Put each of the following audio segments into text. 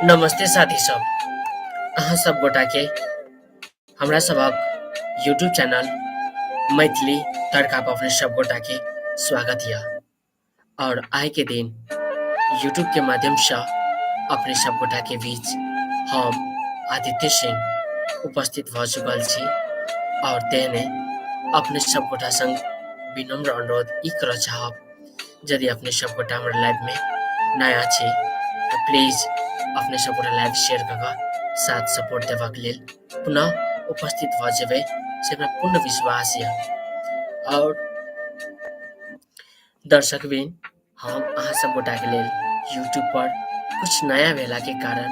नमस्ते साथी सब। अहाँ सब गोटा के हमरा सबक यूट्यूब चैनल मैथिली तड़का पर अपने सब गोटा के स्वागत यऽ। और आइ के दिन यूट्यूब के माध्यम से अपने सब गोटा के बीच हम आदित्य सिंह उपस्थित भ चुकल छी। और तेने अपने सब गोटा संग विनम्र अनुरोध ई करऽ चाहब, यदि अपने सब गोटा हमर लाइव में नया छी तो प्लीज अपने सब गोटा लाइव शेयर कऽ साथ सपोर्ट देबाक लेल पुनः उपस्थित भ जेबै से हमरा पूर्ण विश्वास यऽ। और दर्शक भी हम अहाँ सब गोटा के लेल यूट्यूब पर कुछ नया भेला के कारण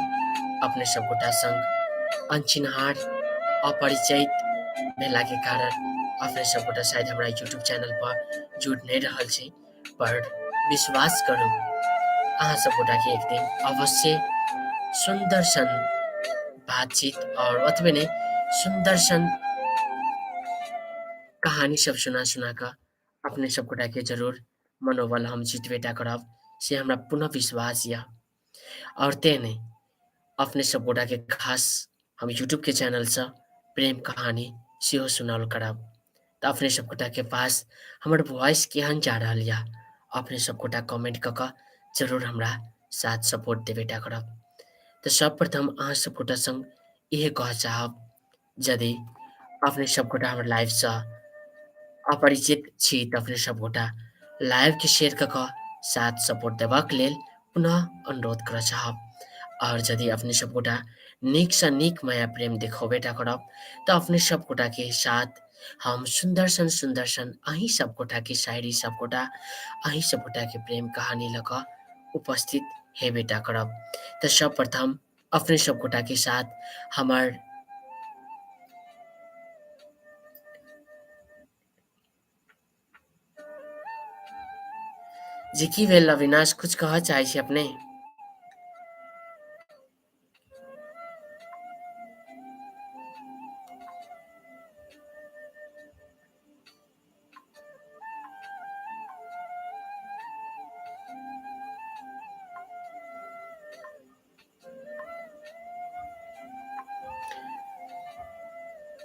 अपने सब गोटा संग अनचिन्हार अपरिचित भेला के कारण अपने सब गोटा शायद हमरा यूट्यूब चैनल पर जुड़ नहीं रहल छी, पर विश्वास करू अहाँ सब गोटा के एक दिन अवश्य सुंदर सन बातचीत और अतबे नहीं सुंदर सन कहानी सब सुना कर अपने सब गोटा के जरूर मनोबल हम जितबेटा करब से हमरा पुनः विश्वास यऽ। और तेने अपने सब गोटा के खास हम यूट्यूब के चैनल से प्रेम कहानी सेहो सुनाओल करब। तो अपने सब गोटा के पास हमर वॉइस केहन जा रहल यऽ अपने सब गोटा कमेंट कऽ जरूर हमरा साथ सपोर्ट देबेटा करब। तो सर्वप्रथम अहाँ सब गोटा संग इहे कह चाहब, यदि अपने सब गोटा हमर लाइव से अपरिचित छी तो अपने सब गोटा लाइव के शेयर कऽ साथ सपोर्ट देबाक लेल पुनः अनुरोध करऽ चाहब। और यदि अपने सब गोटा नीक सँ नीक माया प्रेम देखबेटा करब तो अपने सब गोटा के साथ हम सुंदर सन अहीं सब गोटा के शायरी सब गोटा अहीं सब गोटा के प्रेम कहानी लऽ उपस्थित हेबेटा करब। तो सर्वप्रथम अपने सब गोटा के साथ हमार जी की भेल अविनाश, कुछ कहऽ चाहे छी अपने?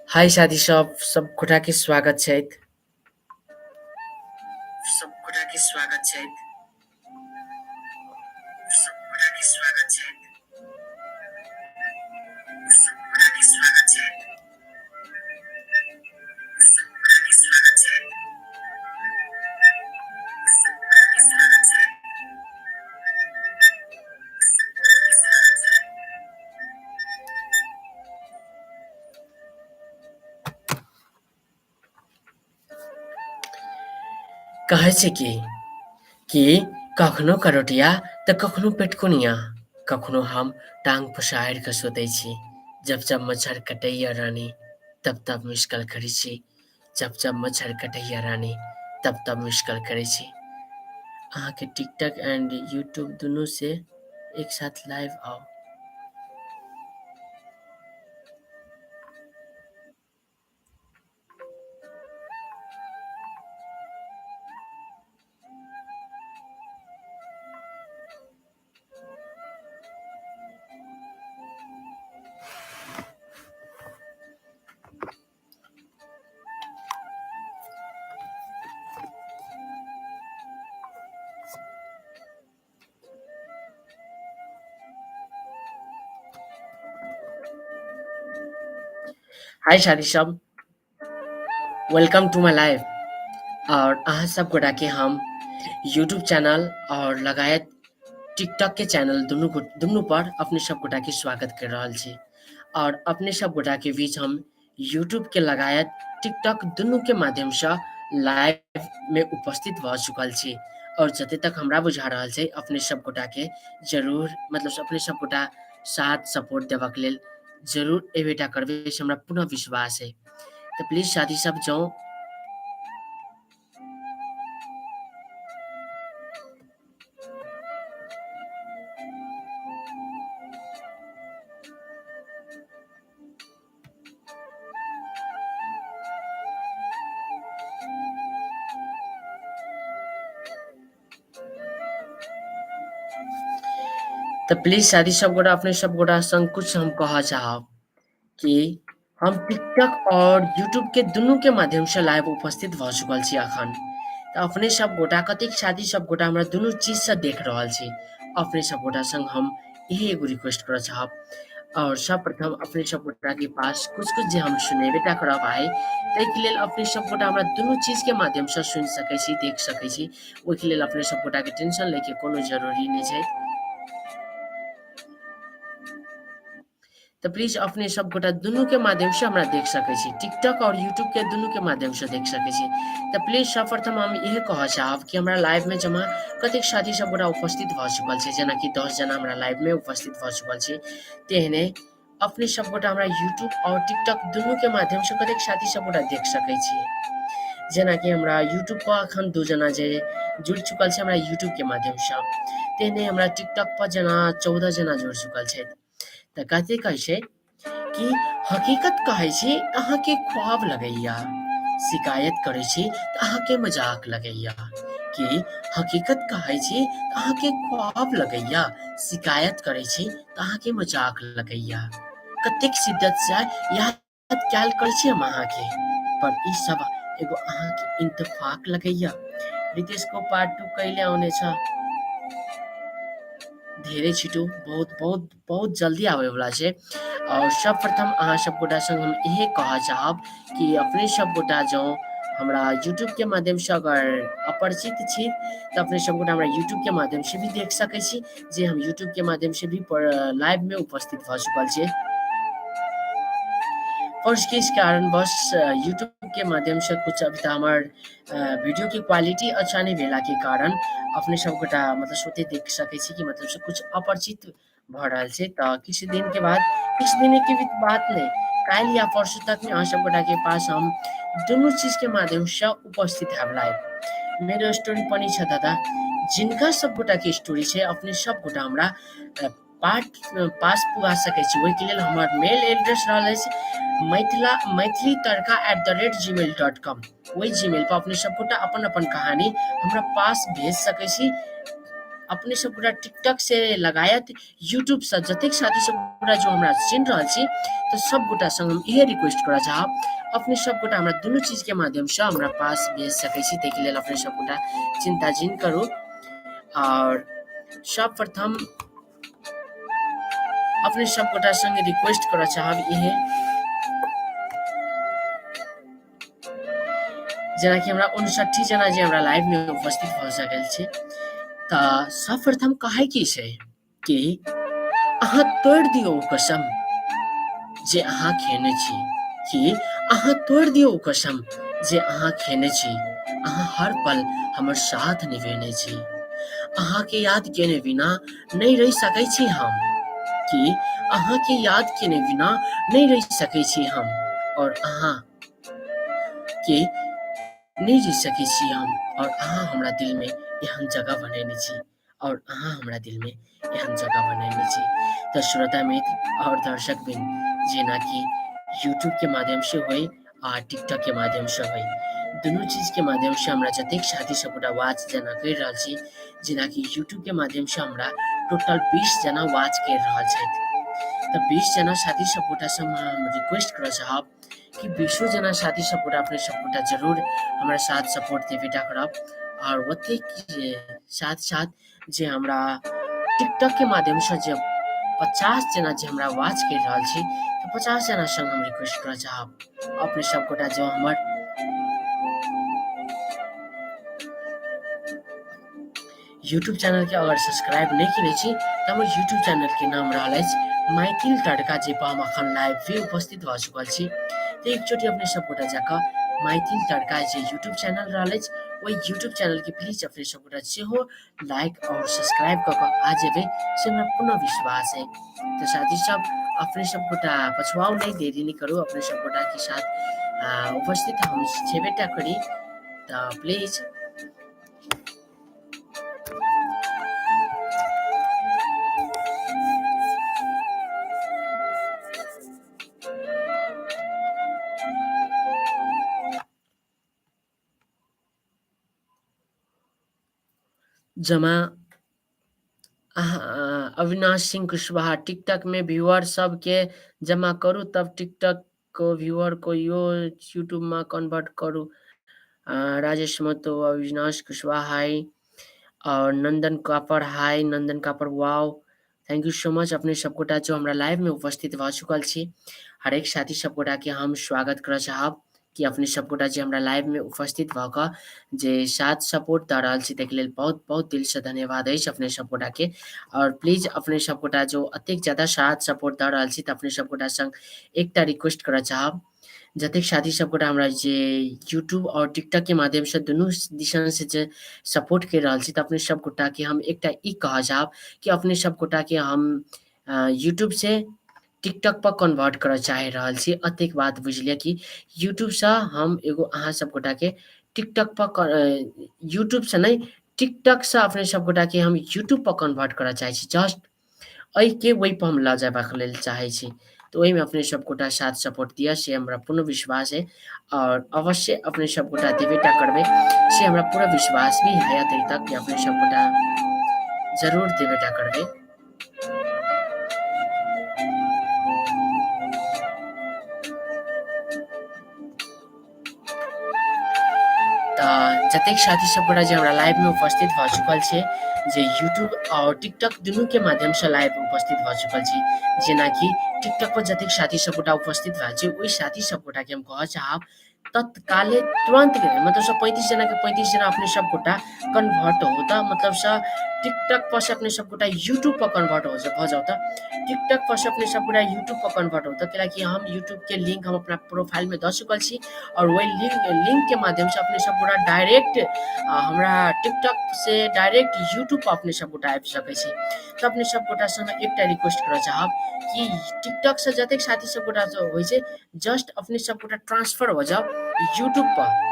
हाय साथी सब गोटा के स्वागत छैथ। सब गोटा के स्वागत छैथ। सब गोटा के स्वागत छैथ। सब गोटा के स्वागत छैथ। सब गोटा के स्वागत छैथ। सब गोटा के स्वागत छैथ। कहै छै कि कखनो करोटिया तऽ कखनो पेटकुनिया, कखनो हम टांग पसारि कऽ सुतै छी, जब जब मच्छर कटैया रानी तब तब मुश्किल करै छी, जब जब मच्छर कटैया रानी तब तब मुश्किल करै छी। अहाँ के टिकटॉक एंड यूट्यूब दोनों से एक साथ लाइव आओ। हाय शादी सब, वेलकम टू माय लाइव। और अहाँ सब गोटा के हम यूट्यूब चैनल और लगायत टिकटॉक के चैनल दुनू पर अपने सब गोटा के स्वागत कर रहल छी। और अपने सब गोटा के बीच हम यूट्यूब के लगायत टिकटॉक दुनू के माध्यम से लाइव में उपस्थित भ चुकल छी। और जते तक हमरा बुझा रहल छै अपने सब गोटा के जरूर मतलब अपने सब गोटा साथ सपोर्ट देबाक लेल जरूर एबेटा करबे से हमरा पूर्ण विश्वास है। तो प्लीज साथी सब जाओ तो प्लीज़ शादी सब गोटा अपने सब गोटा संग कुछ हम कह चाहब कि हम टिकटॉक और यूट्यूब के दुनू के माध्यम से लाइव उपस्थित भऽ चुकल छी अखन। तऽ अपने सब गोटा कतेक शादी सब गोटा हमरा दुनू चीज से देख रहल छी। अपने सब गोटा संग हम यही एगो रिक्वेस्ट करऽ चाहब और सर्वप्रथम अपने सब गोटा के पास कुछ-कुछ जे हम सुनेबे टा करब आइ, ताहिके लेल अपने सब गोटा हमरा दुनू चीज के माध्यम से सुनि सकै छी, देख सकै छी। ओहिके लेल अपने सब गोटा के टेंशन लै के कोनो जरूरी नहि छै। तो प्लीज अपने सब गोटा दुनू के माध्यम से हमरा देख सकै छी, टिकटॉक और यूट्यूब के दुनू के माध्यम से देख सकै छी। तो प्लीज सर्वप्रथम हम इहे कहऽ चाहब कि हमरा लाइव में जमा कतेक साथी सब गोटा उपस्थित भऽ चुकल छै, जेना कि 10 जना हमरा लाइव में उपस्थित भऽ चुकल छै। तेहने अपने सब गोटा हमरा यूट्यूब और टिकटॉक दुनू के माध्यम से कतेक साथी सब गोटा देख सकै छी। जेना कि हमरा यूट्यूब पर अखन 2 जना जे जुड़ि चुकल छै हमरा यूट्यूब के माध्यम से, तेहने हमरा टिकटॉक पर जेना 14 जना जुड़ि चुकल छै। तऽ कथी कहै छै कि हकीकत कहै छी अहाँके ख्वाब लगैया, शिकायत करै छी तऽ अहाँके मजाक लगैया। कि हकीकत कहै छी तऽ अहाँके ख्वाब लगैया, शिकायत करै छी तऽ अहाँके मजाक लगैया। कतेक शिद्दत से याद कैल करै छी हम अहाँके, पर ई सब एगो अहाँके इत्तेफाक लगैया। रितेश को पार्ट 2 कैले आउने छ, धेरै छिटो बहुत बहुत बहुत जल्दी आवे वाला छै। और सर्वप्रथम अहाँ सब गोटा संग हम इहे कहऽ चाहब कि अपने सब गोटा जँ हमरा यूट्यूब के माध्यम से अगर अपरिचित छी तऽ अपने सब गोटा हमरा यूट्यूब के माध्यम से भी देख सकै छी, जे हम यूट्यूब के माध्यम से भी लाइव में उपस्थित भऽ चुकल छी। और किस कारणवश यूट्यूब के माध्यम से कुछ अभी तऽ हमर वीडियो की क्वालिटी अच्छा नहीं भेला के कारण अपने सब गोटा मतलब सोते देख सकै छी कि मतलब से कुछ अपरिचित भऽ रहल छै। तऽ किछु दिन के बाद, किछु दिन के भी बात नहीं, काल्हि या परसू तक में अहाँ सब गोटा के पास हम दुनू चीज के माध्यम से उपस्थित हैब लाइव। मेरो स्टोरी पनि छ दादा, जिनका सब गोटा के स्टोरी छै अपने सब गोटा हमरा पार्ट पास पुगा सकै छी। ओहिके लेल हमर मेल एड्रेस रहल अछि मैथिली तड़का @gmail.com। ओहि जीमेल पर अपने सब गोटा अपन अपन कहानी हमरा पास भेज सकै छी। अपने सब गोटा टिकटॉक से लगायत यूट्यूब से जतेक साथी सब गोटा जो हमरा चिन्ह रहल छी, तो सब गोटा संग हम इहे रिक्वेस्ट करऽ चाहब अपने सब गोटा हमरा दुनू चीज के माध्यम से हमरा पास भेज सकै छी। ताहिके लेल अपने सब गोटा चिंता जिन करू। और सर्वप्रथम अपने सब गोटा संग रिक्वेस्ट करऽ चाहब इहे, जेना कि हमरा 59 जना जे हमरा लाइव में उपस्थित भऽ सकल छै। तऽ सर्वप्रथम कहै की छै कि अहाँ तोड़ि दियौ ओ कसम जे अहाँ खेने छी, कि अहाँ तोड़ि दियौ ओ कसम जे अहाँ खेने छी। अहाँ हर पल हमर साथ निभेने छी, अहाँके याद केने बिना नहीं रहि सकै छी हम, कि अहाँके याद केने बिना नहीं रहि सकै छी हम। और अहाँ के नहीं रहि सकै छी हम, और अहाँ हमरा दिल में एहन जगह बनेने छी, और अहाँ हमरा दिल में एहन जगह बनेने छी। तऽ श्रोता मित्र और दर्शक बिन, जेना कि यूट्यूब के माध्यम से होइ आ टिकटॉक के माध्यम से होइ, दुनू चीज के माध्यम से हमरा जतेक साथी सब गोटा वाच जेना करि रहल छी, जेना कि यूट्यूब के माध्यम से हमरा टोटल 20 जना वाच करि रहल छथि। तऽ 20 जना साथी सब गोटा से हम रिक्वेस्ट करऽ चाहब कि 20 जना साथी सब गोटा अपने सब गोटा जरूर हमरा साथ सपोर्ट देबेटा करब। और ओतेक साथ साथ जे हमरा टिकटॉक के माध्यम से जे 50 जना जे हमरा वाच करि रहल छी, तऽ 50 जना संग हम रिक्वेस्ट करऽ चाहब अपने सब गोटा जो हमर यूट्यूब चैनल के अगर सब्सक्राइब नहीं केने छी तऽ हमर यूट्यूब चैनल के नाम रहल अछि मैथिल तड़का, जे पर हम अखन लाइव भी उपस्थित भऽ चुकल छी। तऽ एक चोटी अपने सब गोटा जाकऽ मैथिल तड़का जे यूट्यूब चैनल रहल अछि, ओहि यूट्यूब चैनल के प्लीज अपने सब गोटा सेहो लाइक और सब्सक्राइब कऽ कऽ आ जेबै, से हमरा पूर्ण विश्वास है। तो साथी सब अपने सब गोटा पछुआउ नहीं, देरी नहीं करू, अपने सब गोटा के साथ उपस्थित हम छेबेटा करी। तऽ प्लीज जमा अविनाश सिंह कुशवाहा, टिकटॉक में व्यूअर सब के जमा करू तब टिकटॉक को व्यूअर को यूट्यूब में कन्वर्ट करू। राजेश महतो, अविनाश कुशवाहा हाय, और Nandan Kapar hi, Nandan Kapar wow, thank you so much अपने सबगोटा जो हमरा लाइव में उपस्थित भ चुकल छी। हरेक साथी सबगोटा के हम स्वागत करऽ चाहब कि अपने सबगोटा जे हमरा लाइव में उपस्थित भऽ कऽ जे साथ सपोर्ट दऽ रहल छी ताहिके लेल बहुत बहुत दिल से धन्यवाद अछि अपने सबगोटा के। और प्लीज अपने सबगोटा जो अतेक ज्यादा साथ सपोर्ट दऽ रहल छी तऽ अपने सबगोटा संग एकटा रिक्वेस्ट करऽ चाहब, जतेक साथी सबगोटा हमरा जे यूट्यूब और टिकटॉक के माध्यम से दुनू दिशा से जे सपोर्ट कर रहल छी तऽ अपने सबगोटा के हम एकटा ई कहऽ चाहब कि अपने सबगोटा के हम यूट्यूब से टिकटॉक पर कन्वर्ट करऽ चाहि रहल छी। अतेक बात बुझलियै कि यूट्यूब से हम एगो अहाँ सबगोटा के टिकटॉक पर यूट्यूब से नहीं, टिकटॉक से अपने सबगोटा के हम यूट्यूब पर कन्वर्ट करऽ चाहै छी। जस्ट के ओहि पर हम लऽ जेबाक लेल चाहै छी। तो ओहिमे अपने सबगोटा साथ सपोर्ट दिअ से हमरा पूर्ण विश्वास है, और अवश्य अपने सबगोटा देबेटा करबै से हमरा पूरा विश्वास भी है अतै तक कि अपने सबगोटा जरूर देबेटा करबै। तऽ जतेक साथी सबगोटा जे हमरा लाइव में उपस्थित भऽ चुकल छै, जे यूट्यूब और टिकटॉक दुनू के माध्यम से लाइव उपस्थित भऽ चुकल छी, जेनाकि टिकटॉक पर जतेक साथी सबगोटा उपस्थित भेल छै ओहि साथी सबगोटा के हम कहऽ चाहब तत्काले तुरंत के मतलब सब 35 जना के 35 जना अपने सबगोटा कन्वर्ट होता, मतलब से टिकटॉक पर से अपने सबगोटा यूट्यूब पर कन्वर्ट भऽ जाता। टिकटॉक पर से अपने सबगोटा यूट्यूब पर कन्वर्ट होता, कैलाकि हम यूट्यूब के लिंक हम अपना प्रोफाइल में दऽ चुकल छी, और वही लिंक के माध्यम से अपने सबगोटा डायरेक्ट हमरा टिकटॉक से डायरेक्ट यूट्यूब पर अपने सबगोटा आबि सकै छी। तऽ अपने सबगोटा संग एकटा रिक्वेस्ट करऽ चाहब कि टिकटॉक से जतेक साथी सबगोटा होइ छै जस्ट अपने सबगोटा ट्रांसफर हो जाओ यूट्यूब पर।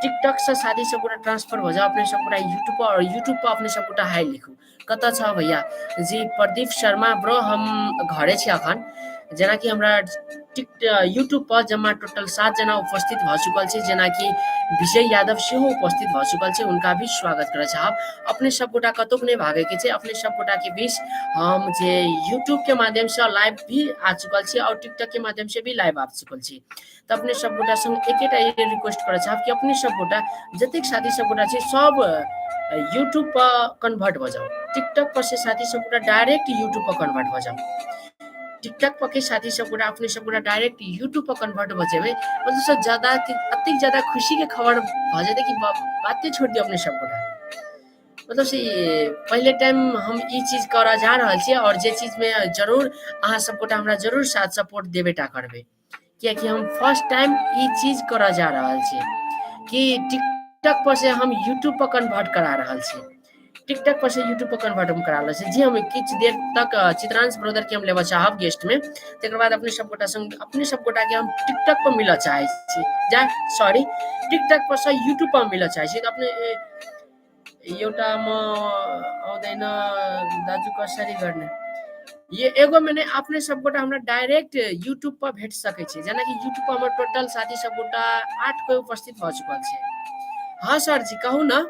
टिकटॉक से साथी सबगोटा ट्रांसफर हो जाओ अपने सबगोटा यूट्यूब पर, और यूट्यूब पर अपने सबगोटा हाय लिखू। कतऽ छ भैया जी? प्रदीप शर्मा ब्रो, हम घरे छी अखन। जेनाकि हमरा यूट्यूब पर जमा टोटल 7 जना उपस्थित भऽ चुकल छै, जेनाकि विजय यादव सेहो उपस्थित भऽ चुकल छै, हुनका भी स्वागत करऽ चाहब। अपने सबगोटा कतौ नहीं भागे के छै, अपने सबगोटा के बीच हम जे यूट्यूब के माध्यम से लाइव भी आ चुकल छी और टिकटॉक के माध्यम से भी लाइव आ चुकल छी। तऽ अपने सबगोटा संग एकेटा रिक्वेस्ट करऽ चाहब कि अपने सबगोटा जतेक साथी सबगोटा छै सब यूट्यूब पर कन्वर्ट भऽ जाओ। टिकटॉक पर से साथी सबगोटा डायरेक्ट यूट्यूब पर कन्वर्ट भऽ जाओ। टिकटॉक पर के साथी सबगोटा अपने सबगोटा डायरेक्ट यूट्यूब पर कन्वर्ट भऽ जेबै, मतलब से ज्यादा अतेक ज्यादा खुशी के खबर भऽ जेतै कि बाते छोड़ दियौ अपने सबगोटा। मतलब से पहले टाइम हम ई चीज करऽ जा रहल छियै, और जे चीज में जरूर अहाँ सबगोटा हमरा जरूर साथ सपोर्ट देबेटा करबै, कियाकि हम फर्स्ट टाइम ई चीज करऽ जा रहल छियै कि टिकटॉक पर से हम यूट्यूब पर कन्वर्ट करा रहल छी। टिकटॉक पर से यूट्यूब पर कन्वर्ट हम करा रहल छी। जी हम किछु देर तक चित्रांश ब्रदर के हम लेबऽ चाहब गेस्ट में, तकर बाद अपने सबगोटा संग अपने सबगोटा के हम टिकटॉक पर मिलऽ चाहै छी। सॉरी, टिकटॉक पर से यूट्यूब पर मिलऽ चाहै छी। तऽ अपने एउटा म आउँदैन दाजु कसरी गर्ने, ये एगो मैंने अपने सबगोटा हमरा डायरेक्ट यूट्यूब पर भेट सकै छै, जेना कि यूट्यूब पर हमर टोटल साथी सबगोटा 8 कोई उपस्थित भऽ चुकल छै। हाँ सर जी कहू ना।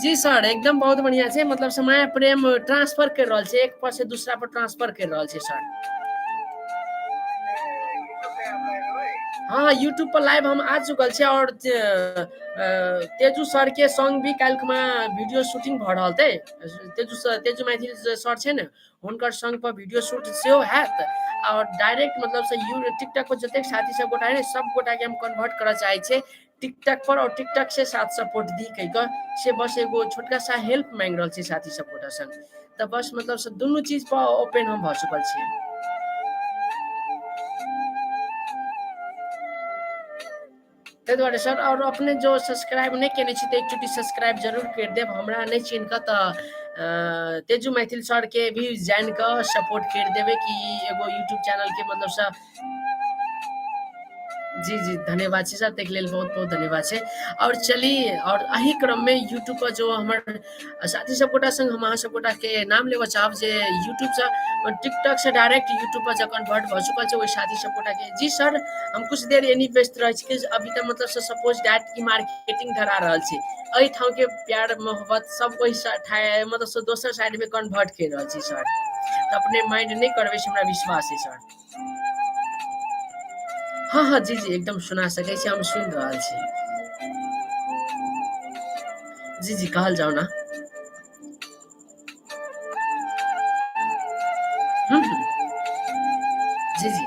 जी सर एकदम बहुत बढ़िया छै, मतलब समय प्रेम ट्रांसफर कर रहल छै, एक पर से दूसरा पर ट्रांसफर कर रहल छै सर। हाँ यूट्यूब पर लाइव हम आ चुकल छै, और तेजू सर के संग भी काल्हि में वीडियो शूटिंग भऽ रहल छै। तेजू मैथिल सर छै ने, हुनकर संग पर वीडियो शूट सेहो हैत, और डायरेक्ट मतलब से टिकटॉक पर जतेक साथी सबगोटा है सब गोटा के हम कन्वर्ट करऽ चाहै छै टिकटॉक पर, और टिकटॉक से साथ सपोर्ट दी कहि कऽ से बस एगो छोटका सा हेल्प मांगि रहल छै साथी सपोर्टर संग। तऽ बस मतलब से दुनू चीज पर ओपन हम भऽ चुकल छियै। ताहि दुआरे सर, और अपने जो सब्सक्राइब नहीं केने छी तऽ एक चोटी सब्सक्राइब जरूर कर देब। हमरा नहीं चिन्ह कऽ तऽ तेजू मैथिल सर के भी जान कऽ सपोर्ट कर देबै कि एगो यूट्यूब चैनल के मतलब से जी, जी, धन्यवाद छै सर, ताहि के लेल बहुत-बहुत धन्यवाद छै। और चलिए और एही क्रम में यूट्यूब पर जो हमर साथी सब गोटा संग हम अहाँ सब गोटा के नाम लेबऽ चाहब जे यूट्यूब से टिकटॉक से डायरेक्ट यूट्यूब पर जखन कन्वर्ट भऽ चुकल छै ओहि साथी सब गोटा के जी सर, हम कुछ देर एनी व्यस्त रहै छी कि अभी तक मतलब से सपोज दैट कि मार्केटिंग धरा रहल छी। एहि ठाम के प्यार मोहब्बत सब ओहि मतलब से दोसर साइड में कन्वर्ट कर रहल छी सर। तऽ अपने माइंड नहीं करबै से हमरा विश्वास है सर। हाँ, हाँ, जी, जी, एकदम सुना सकै छी, हम सुनि रहल छी। जी, जी, कहल जाओ ना। हुँ, हुँ। जी, जी।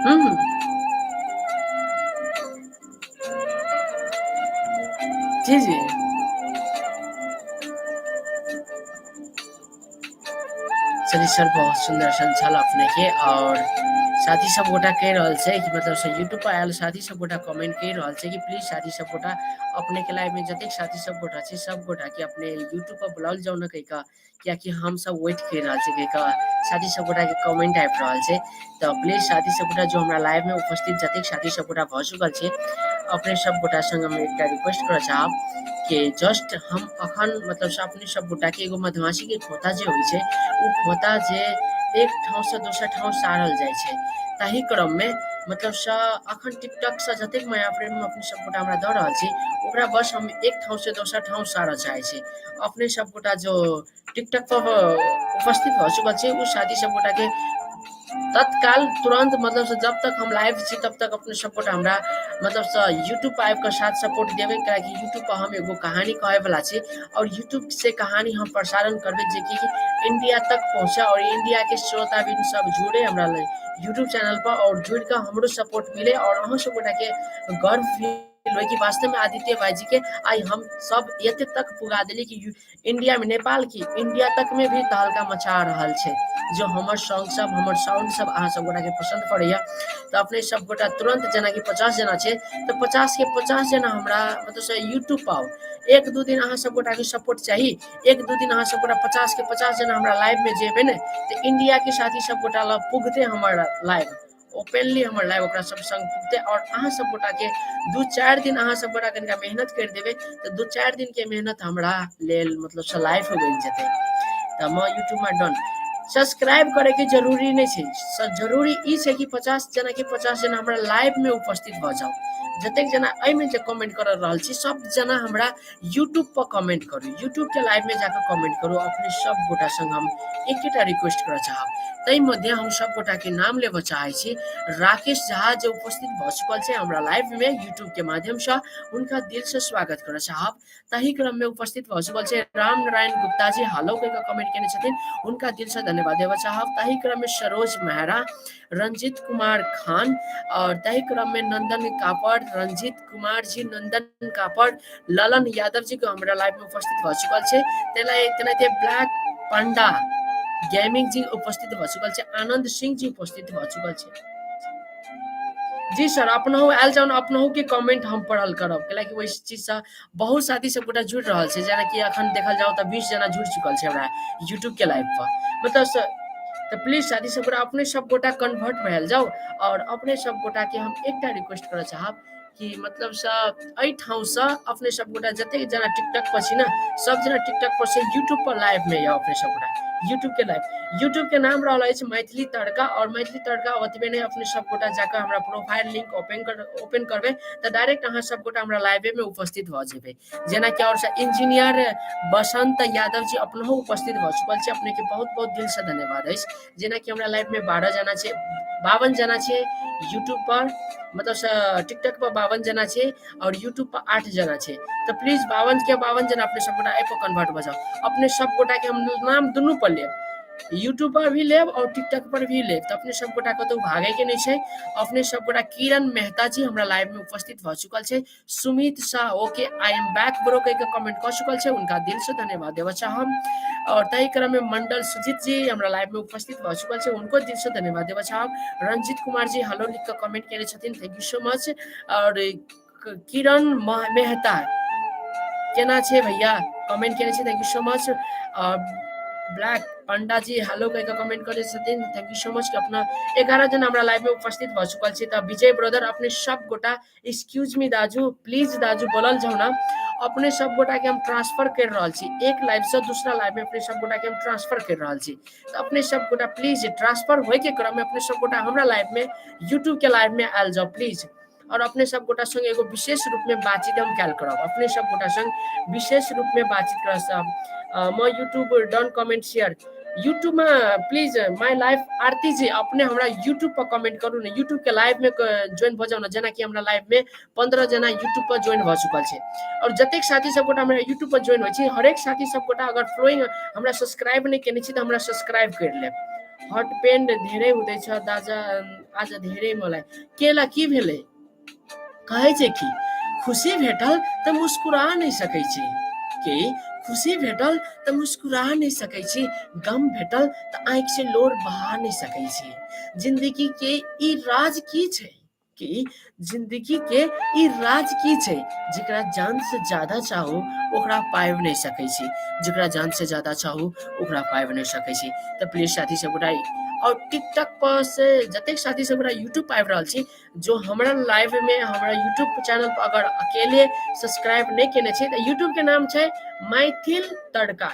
हुँ, हुँ। जी, जी। चलिए सर, बहुत सुंदर सन छल अपने के और साथी सब गोटा कहि रहल छै कि मतलब से यूट्यूब पर आयल साथी सब गोटा कमेंट कहि रहल छै कि प्लीज साथी सब गोटा अपने के लाइव में जतेक साथी सब गोटा छै सब गोटा के अपने यूट्यूब पर बुलाओल जाओ ना कहि कऽ, कियाकि हम सब वेट करि रहल छी कहि कऽ साथी सब गोटा के कमेंट आबि रहल छै। तऽ प्लीज साथी सब गोटा जो हमरा लाइव में उपस्थित जतेक साथी सब गोटा भऽ चुकल छै, अपने सब गोटा संग हम एकटा रिक्वेस्ट करऽ चाहब कि जस्ट हम अखन मतलब से अपने सब गोटा के एगो मधुमाछी के खोता जे होइ छै उ खोता जे एक ठाव से दोसर ठाव सारल जाइ छै, ताहि क्रम में मतलब से अखन टिकटॉक से जतेक माया प्रेम अपने सब गोटा हमरा दऽ रहल छी ओकरा बस हम एक ठाव से दोसर ठाव सारऽ चाहै छी। अपने सब गोटा जो टिकटॉक पर उपस्थित भऽ चुकल छै उ साथी सब गोटा के तत्काल तुरंत मतलब से जब तक हम लाइव छी तब तक अपने सब गोटा हमरा मतलब से यूट्यूब पर आबि कऽ साथ सपोर्ट देबै, काहेकि यूट्यूब पर हम एगो कहानी कहै वाला छी और यूट्यूब से कहानी हम प्रसारण करबै जे कि इंडिया तक पहुँचे और इंडिया के श्रोताबिन सब जुड़े हमरा यूट्यूब चैनल पर और जुड़ कर हमरो सपोर्ट मिले और अहाँ सब गोटा के गर्व फील होय कि वास्तव में आदित्य भाई जी के आई हम सब एते तक पुगा देली कि इंडिया में नेपाल की इंडिया तक में भी तहलका मचा रहल छै। जो हमर सॉन्ग सब हमर साउंड सब अहाँ सब गोटा के पसंद पड़ैया तऽ अपने सब गोटा तुरंत जेना कि 50 जना छै तऽ 50 के 50 जना हमरा मतलब से यूट्यूब पर आउ। एक दू दिन अहाँ सब गोटा के सपोर्ट चाही, एक दू दिन अहाँ सब गोटा 50 के 50 जना हमरा लाइव में जेबे ने तऽ इंडिया के साथी सब गोटा लग पुगते हमर लाइव ओपनली हमर लाइव ओकरा सब संग पुगते और अहाँ सब गोटा के 2-4 दिन अहाँ सब गोटा कनिका मेहनत कर देबै तऽ 2-4 दिन के मेहनत हमरा लेल मतलब से लाइफ बनि जेतै। तऽ हम यूट्यूब में डन सब्सक्राइब करे के जरूरी नहीं छै, जरूरी ई छै कि 50 जना के 50 जना हमरा लाइव में उपस्थित भऽ जाओ। जतेक जना एहिमे जे कमेंट कर रहल छी सब जना हमरा यूट्यूब पर कमेंट करू, यूट्यूब के लाइव में जाकर कमेंट करू। अपने सब गोटा संग हम एकेटा रिक्वेस्ट करऽ चाहब ताहि मध्य हम सब गोटा के नाम लेबऽ चाहै छी। राकेश झा जे उपस्थित भऽ चुकल छै हमरा लाइव में यूट्यूब के माध्यम से हुनका दिल से स्वागत करऽ चाहब। ताहि क्रम में उपस्थित भऽ चुकल छै राम नारायण गुप्ता जी हेलो कहि कऽ कमेंट केने छथिन, हुनका दिल से धन्यवाद देबऽ चाहब। ताहि क्रम में सरोज मेहरा, रंजीत कुमार खान और ताहि क्रम में नंदन कापड़, रंजीत कुमार जी, नंदन कापड़, ललन यादव जी को हमरा लाइव में उपस्थित भऽ चुकल छै। तेनाहिते ब्लैक पंडा गेमिंग जी उपस्थित भऽ चुकल छै, आनंद सिंह जी उपस्थित भऽ चुकल छै। जी सर, अपनहु आयल जाउ ने, अपनहु के कमेंट हम पढ़ल करब कैलाकि ओहि चीज से बहुत साथी सब गोटा जुड़ि रहल छै, जेना कि अखन देखल जाउ तऽ 20 जना जुड़ि चुकल छै हमरा यूट्यूब के लाइव पर मतलब तऽ प्लीज साथी सब गोटा अपने सब गोटा कन्वर्ट भेल जाउ और अपने सब गोटा के हम एकटा रिक्वेस्ट करऽ चाहब कि मतलब से एहि ठाव से अपने सब गोटा जतेक जना टिकटॉक पर छी ना सब जना टिकटॉक पर से यूट्यूब पर लाइव में या अपने सब गोटा यूट्यूब के लाइव यूट्यूब के नाम रहल अछि मैथिली तड़का और मैथिली तड़का ओतबे नहीं अपने सब गोटा जाकर हमरा प्रोफाइल लिंक ओपन करबै तऽ डायरेक्ट अहाँ सब गोटा हमरा लाइवे में उपस्थित भऽ जेबै। जेना कि और इंजीनियर बसंत यादव जी अपनहु उपस्थित भऽ चुकल छै, अपने के बहुत बहुत दिल से धन्यवाद अछि। जेना कि हमरा लाइव में 12 जना छै, 52 जना छै यूट्यूब पर मतलब टिकटॉक पर 52 जना छै और यूट्यूब पर 8 जना छै। तऽ प्लीज 52 के 52 जना अपने सब गोटा एप पर कन्वर्ट भऽ जाउ। अपने सब गोटा के हम नाम दुनू पर लेब, यूट्यूब पर भी लेब और टिकटॉक पर भी लेब, तऽ अपने सब गोटा कतौ भागे के नहीं छै। अपने सब गोटा किरण मेहता जी हमरा लाइव में उपस्थित भऽ चुकल छै, Sumit Shah okay I am back bro कह के कमेंट कऽ चुकल छै, उनका दिल से धन्यवाद देबऽ चाहब। और ताहि क्रम में मंडल सुजीत जी हमरा लाइव में उपस्थित भऽ चुकल छै, उनको दिल से धन्यवाद देबऽ चाहब। रंजीत कुमार जी हेलो लिख कऽ कमेंट केने छथिन, थैंक यू सो मच। और किरण मेहता केना छे भैया, कमेंट केने छे, thank you so much. Black panda ji hello कह के कमेंट करे छथिन, थैंक यू सो मच कि अपना 11 जन हमरा लाइव में उपस्थित भ चुकल छी। त विजय ब्रदर अपने सब गोटा एक्सक्यूज मी दाजू, प्लीज दाजू बोलल जाओ ना, अपने सब गोटा के हम ट्रांसफर कर रहल छी, एक लाइव से दूसरा लाइव में अपने सब गोटा के हम ट्रांसफर कर रहल छी। तो अपने सब गोटा प्लीज ट्रांसफर होय के क्रम में अपने सब गोटा हमरा लाइव में यूट्यूब के लाइव में आयल जाओ प्लीज, और अपने सब गोटा संग एगो विशेष रूप में बातचीत हम कैल करब, अपने सब गोटा संग विशेष रूप में बातचीत करब सब। मैं YouTube done comment share YouTube में प्लीज माय लाइफ आरती जी अपने हमरा यूट्यूब पर कमेंट करू ने, यूट्यूब के लाइव में ज्वाइन भ जाओ ना, जेना कि हमरा लाइव में 15 जना यूट्यूब पर ज्वाइन भ चुकल छै, और जतेक साथी सब गोटा हमरा यूट्यूब पर ज्वाइन होय छै, हरेक साथी सब गोटा अगर फ्लोइंग हमरा सब्सक्राइब नहीं केने छी त हमरा सब्सक्राइब कर लेब। हॉट पेन धेरे उदै छ दाजा आज धेरे मलाई केला की भेलै, कहै छै कि खुशी भेटल त मुस्कुरा नहीं सकै छी, कि खुशी भेटल त मुस्कुरा नहीं सकै छी, गम भेटल त आंख से लोर बहा नहीं सकै छी। जिंदगी के ई राज की छै, कि जिंदगी के ई राज की छै, जेकरा जान से ज्यादा चाहो ओकरा पाबि नहीं सकै छी, जेकरा जान से ज्यादा चाहो ओकरा पाबि नहीं सकै छी। त प्लीज साथी सब गोटा और टिकटॉक पर से जतेक साथी सब गोटा यूट्यूब पर आबि रहल छी, जो हमरा लाइव में हमरा यूट्यूब चैनल पर अगर अकेले सब्सक्राइब नहीं केने छी त यूट्यूब के नाम छै मैथिल तड़का,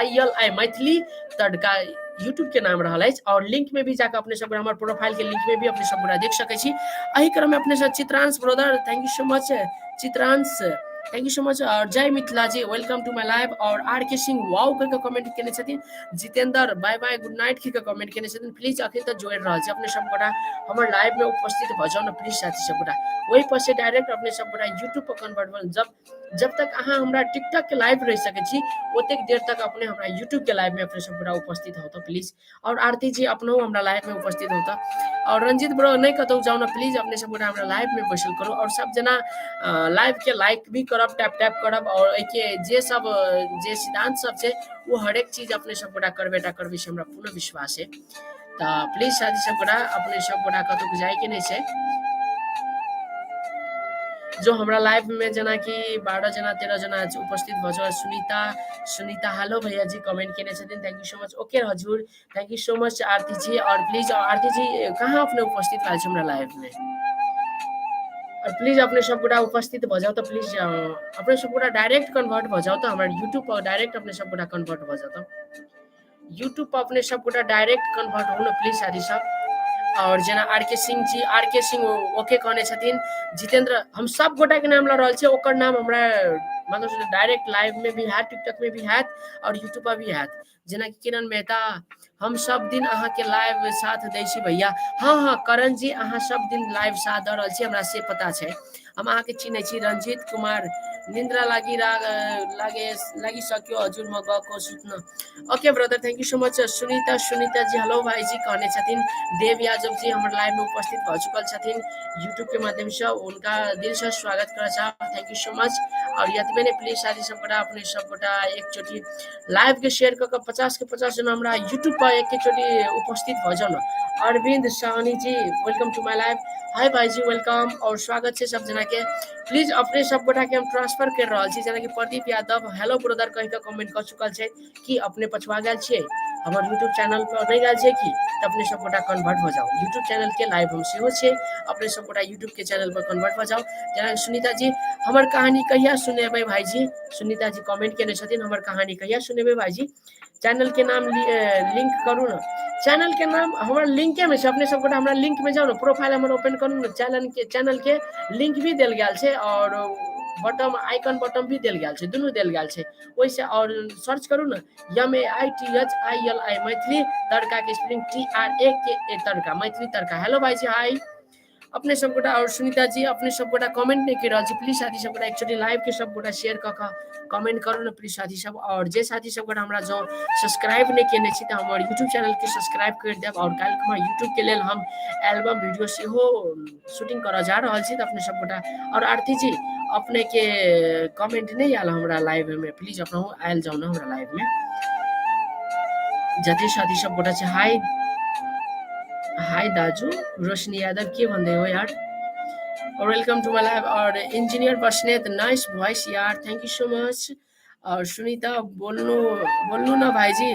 MAITHILI मैथिली तड़का यूट्यूब के नाम रहल अछि, और लिंक में भी जाकर अपने सब हमारे प्रोफाइल के लिंक में भी अपने सब देख सकै छी। एही क्रम में अपने सब Chitransh brother thank you so much, Chitransh thank you so much, और जय Mithila ji welcome to my live, और आर के सिंह वाओ कह के कमेंट केने छथिन, Jitendra bye bye good night कह के कमेंट केने छथिन। प्लीज अखन तक जोड़ रहल छी अपने सब गोटा हमर लाइव में उपस्थित भ जाओ ना प्लीज साथी सब गोटा, वही पर से डायरेक्ट अपने सब गोटा यूट्यूब पर कन्वर्ट भ जब तक अहाँ हमरा टिकटॉक के लाइव रह सकै छी ओतेक देर तक अपने हमरा यूट्यूब के लाइव में अपने सब गोटा उपस्थित हो तो प्लीज, और आरती जी अपनो हमरा लाइव में उपस्थित होता, और रंजीत ब्रो नहीं कतौ जाओ ना प्लीज अपने सब गोटा हमरा लाइव में बैसल करो, और सब जना लाइव के लाइक भी करब, टैप टैप करब, और एके जे सब जे सिद्धांत सब छै वो हरेक चीज अपने सब गोटा करबेटा करबे से हमरा पूर्ण विश्वास है। तो प्लीज साथी सब गोटा अपने सब गोटा कतौ जाए के नहीं छै, जो हमरा लाइव में जना कि 12 जना 13 जना उपस्थित भ जाओ। सुनीता हेलो भैया जी कमेंट केने छथिन, thank you so much, okay Hazur thank you so much आरती जी, और प्लीज आरती जी कहाँ अपने उपस्थित भेल छै हमरा लाइव में, और प्लीज अपने सब गोटा उपस्थित भ जाओ, तो प्लीज अपने सब गोटा डायरेक्ट कन्वर्ट भ जाओ, तो हमारे यूट्यूब पर डायरेक्ट अपने सब गोटा कन्वर्ट भ जाओ, यूट्यूब पर अपने सब गोटा डायरेक्ट कन्वर्ट हो ना प्लीज साथी सब। और जना आर के सिंह ओके कहने छथिन, जितेंद्र हम सब गोटा के नाम ल रहल छै, ओकर नाम हमरा मतलब डायरेक्ट लाइव में भी है, टिकटॉक में भी है, और यूट्यूब पर भी है, जना कि किरण मेहता हम सब दिन अहाँ के लाइव साथ दै छी भैया, हाँ हाँ करण जी अहाँ सब दिन लाइव साथ द रहल छी, हमरा से पता छै, हम अहाँ के चिन्है छी। रंजीत कुमार निंद्रा लागी सक्यो हजुर म गएको सुत्न, okay brother thank you so much. Sunita ji hello भाई जी कहने छथिन, देव यादव जी हमारे लाइव में उपस्थित भ चुकल छथिन यूट्यूब के माध्यम से, उनका दिल से स्वागत करना चाहब, थैंक यू सो मच। और यतबे ने प्लीज साथी सब गोटा अपने सब गोटा एक चोटी लाइव के शेयर कर 50 के 50 जना हमरा यूट्यूब पर एक चोटी उपस्थित भ जाओ ना। Arvind Sahni ji welcome to my live, हाय भाई जी वेलकम, और स्वागत है सब जना के, प्लीज अपने सब गोटा के हम ट्रांसफर कर रहा छी, जना कि प्रदीप यादव हेलो ब्रदर कह के कमेंट कर चुकल छै कि अपने पछुआ गेल छियै हमर यूट्यूब चैनल पर नहीं गेल छै कि, तो अपने सब गोटा कन्वर्ट हो जाओ, यूट्यूब चैनल के लाइव हम सेहो छै, अपने सब गोटा यूट्यूब के चैनल पर कन्वर्ट हो जाओ। जना सुनीता जी हमर कहानी कहिया सुनेबै भाईजी, सुनीता जी कमेंट केने छथिन हमर कहानी कहिया सुनेबै भाईजी, चैनल के नाम लिंक करू ना, चैनल के नाम हमारा लिंके में छै, अपने सब गोटा हमरा लिंक में जाओ ना, प्रोफाइल हमर ओपन करू ना, चैनल के लिंक भी देल गेल छै, और बटन आइकन बटन भी देल गेल छै, दुनू देल गेल छै, ओइसे और सर्च करू ना MAITHILI मैथिली तड़का के स्पेलिंग TRAKA तड़का, मैथिली तड़का। हेलो भाई जी हाय अपने सब गोटा, और सुनीता जी अपने सब गोटा कमेंट नहीं कर रहा, प्लीज साथी सब गोटा एक्चुअली लाइव के सब गोटा शेयर क कमेंट करू ना प्लीज साथी सब, और जे साथी सब गोटा हमरा जो सब्सक्राइब नहीं केने छी त हमर यूट्यूब चैनल के सब्सक्राइब कर देब, और काल हम यूट्यूब के लेल हम एल्बम वीडियो सेहो शूटिंग कर जा रहल छी, त अपने सब गोटा, और आरती जी अपने के कमेंट नहीं आयल हमरा लाइव में, प्लीज अपना आयल जाओ ना हमरा लाइव में, जते साथी सब गोटा छै हाय हाय दाजू, रोशनी यादव के बंदे हो यार। और वेलकम टू माय लाइव। और इंजीनियर बसनेत, नाइस वॉइस यार, थैंक यू सो मच। और सुनीता बोलनु बोलनु ना भाईजी,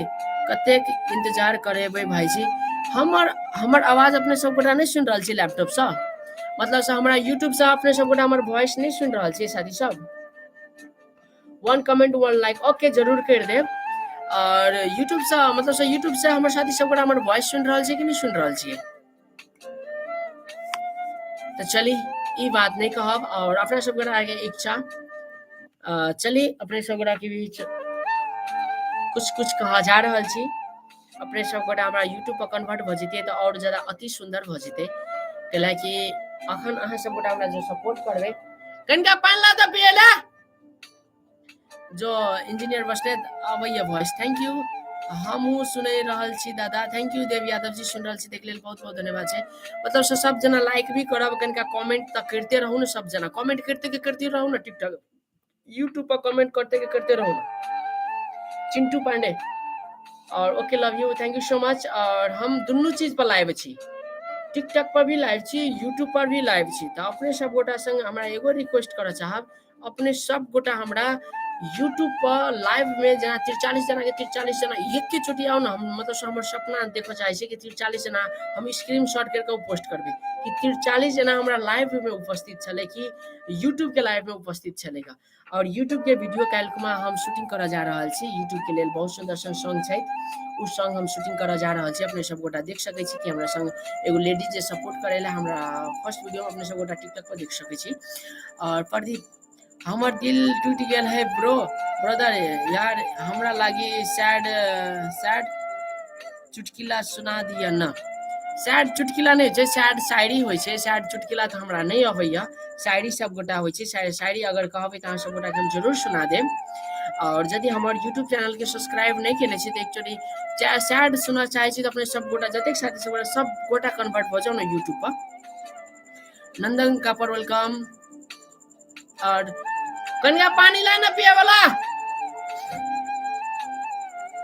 कतेक इंतजार करेबै भाईजी। हमर हमर आवाज अपने सब गोटा नहीं सुन रहल छी लैपटॉप से, मतलब से हमरा यूट्यूब से अपने सब गोटा हमर वॉइस नहीं सुन रहल छी साथी सब। One comment one like okay जरूर कर देब। और यूट्यूब से मतलब से यूट्यूब से हमर साथी सब गोटा हमर वॉइस सुन रहल छी कि नहीं सुन रहल छी। तो चली ई बात नहीं कहब। और अपने सब गोटा आगे इच्छा चली अपने सब गोटा के बीच कुछ कुछ कहा जा रहल छी। अपने सब गोटा हमरा यूट्यूब पर कन्वर्ट भ जेतिए तो और ज्यादा अति सुंदर भ जेते, कैलाकि अखन अहाँ सब गोटा हमरा जो सपोर्ट करबे। कनिका पानी ला त पिएला। जो इंजीनियर बसनेत अबैया वॉइस, थैंक यू। हमहू सुनै रहल छी दादा, थैंक यू। देव यादव जी सुन रहल छी, देख लेल बहुत बहुत धन्यवाद छै। मतलब से सब जना लाइक भी करब, कनिका कमेंट तक करते रहू ना। सब जना कमेंट करते के करते रहू ना। टिकटॉक यूट्यूब पर कमेंट करते के करते रहू ना। चिंटू पांडे और okay love you, thank you so much. और हम दोनों चीज पर लाइव छी, टिकटॉक पर भी लाइव छी, यूट्यूब पर भी लाइव छी। तो अपने सब गोटा संग हमरा एगो रिक्वेस्ट करऽ चाहब, अपने सब गोटा हमरा यूट्यूब पर लाइव में जना 43 जना के 43 जना एके चोटी आओ ना। हम मतलब से हमर सपना देखो चाहे छी कि 43 जना हम स्क्रीनशॉट करके पोस्ट करबे कि 43 जना हमरा लाइव में उपस्थित छले, कि यूट्यूब के लाइव में उपस्थित छलेगा। और यूट्यूब के वीडियो काल्हि हम शूटिंग करऽ जा रहल छी। यूट्यूब के लेल बहुत सुंदर सॉन्ग छै, उस सॉन्ग हम शूटिंग करऽ जा रहल छी। अपने सब गोटा देख सकै छी कि हमरा संग एगो लेडीज जे सपोर्ट करेला हमरा फर्स्ट वीडियो में अपने सब गोटा टिकटॉक पर देख सकै छी। और प्रदीप, हमर दिल टूट गेल है ब्रो, ब्रदर यार हमरा लागी सैड सैड चुटकिला सुना दिया ना। सैड चुटकिला नहीं छै, सैड शायरी होय छै। सैड चुटकिला तो हमरा नहीं अबैया, शायरी सब गोटा होय छै। शायरी अगर कहबै तो अहाँ सब गोटा के हम जरूर सुना देब। और यदि हमर यूट्यूब चैनल के सब्सक्राइब नहीं केने छी तो एक्चुअली सैड सुनना चाहे छी तो अपने सब गोटा जतेक साथी सब गोटा सब गोटा कन्वर्ट भ जाओ ना यूट्यूब पर। नंदन कापर वेलकम। और कन्या पानी ला ना पिए वाला,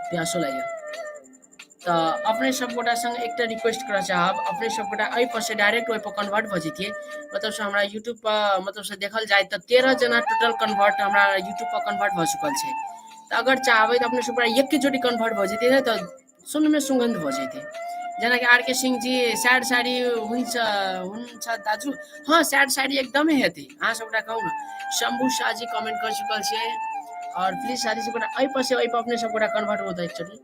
प्यासो लागिया। तो अपने सब गोटा संग एकटा रिक्वेस्ट करऽ चाहब, अपने सब गोटा एहि पर से डायरेक्ट ओहि पर कन्वर्ट भ जतिए। मतलब से हमरा यूट्यूब पर मतलब से देखल जाए तो 13 जना टोटल कन्वर्ट हमरा यूट्यूब पर कन्वर्ट भ चुकल छै। तो अगर चाहबै तो अपने सब गोटा एक जोड़ी कन्वर्ट भ जतिए तो सुन में सुगंध भ जतिए। जना कि are K Singh ji sad शायरी हुन्छ दाजू, हाँ सैड शायरी एकदमै हेतै। अहाँ सब गोटा कहू ना। शंभू शाह जी कमेंट कर चुकल छै। और प्लीज शादी से गोटा एहि पर से एहि पर अपने सब गोटा कन्वर्ट होता actually.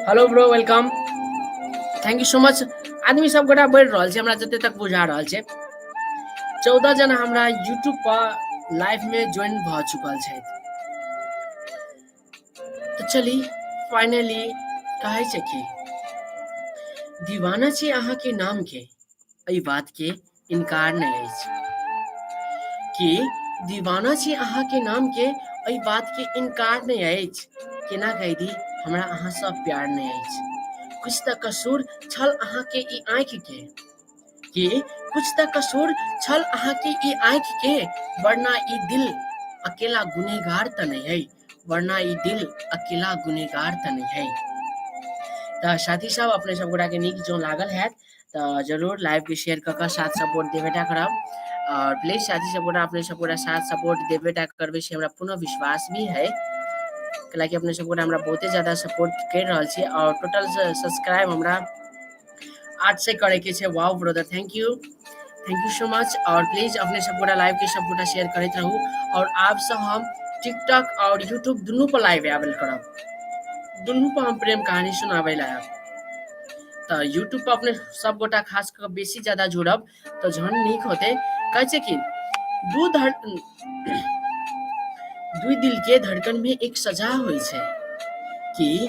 Hello bro, welcome, thank you so much. आदमी सब गोटा बढ़ रहल छै, हमरा जते तक बुझा रहल छै 14 जना हमरा यूट्यूब पर लाइव में ज्वाइन भ चुकल छै। तो चली फाइनली कहै छै कि दीवाना छी अहाँ के नाम के, एहि बात के इनकार नहीं अछि। कि दीवाना छी अहाँ के नाम के, एहि बात के इनकार नहीं अछि। केना कहि दी हमरा अहाँ से प्यार नहीं अछि। कुछ त कसूर छल अहाँ के ई आँखि के, कि कुछ त कसूर छल अहाँ के ई आँखि के, वरना ई दिल अकेला गुनहगार त नहीं है। वरना ई दिल अकेला गुनहगार त नहीं है। तो साथी सब अपने सब गोटा के नीक जो लागल है तो जरूर लाइव के शेयर कर साथ सपोर्ट देवेटा करब। और प्लीज साथी सब गोटा अपने सब गोटा साथ सपोर्ट देवेटा करबे से हमरा पूर्ण विश्वास भी है, कैलाकि अपने सब गोटा हमरा बहुते ज्यादा सपोर्ट कर रहल छी। और टोटल सब्सक्राइब हमरा 8 से करे के छै। Wow brother, thank you so much. और प्लीज अपने सब गोटा लाइव के सब गोटा शेयर करते रहू। और आप से हम टिकटॉक और यूट्यूब दोनों पर लाइव आवेल करब, दोनों पर हम प्रेम कहानी सुनाबे ला। तो यूट्यूब पर अपने सब गोटा खास कर बेसी ज्यादा जुड़ब तो झन नीक होते। कहे छै कि दुई दिल के धड़कन में एक सजा होय छै, कि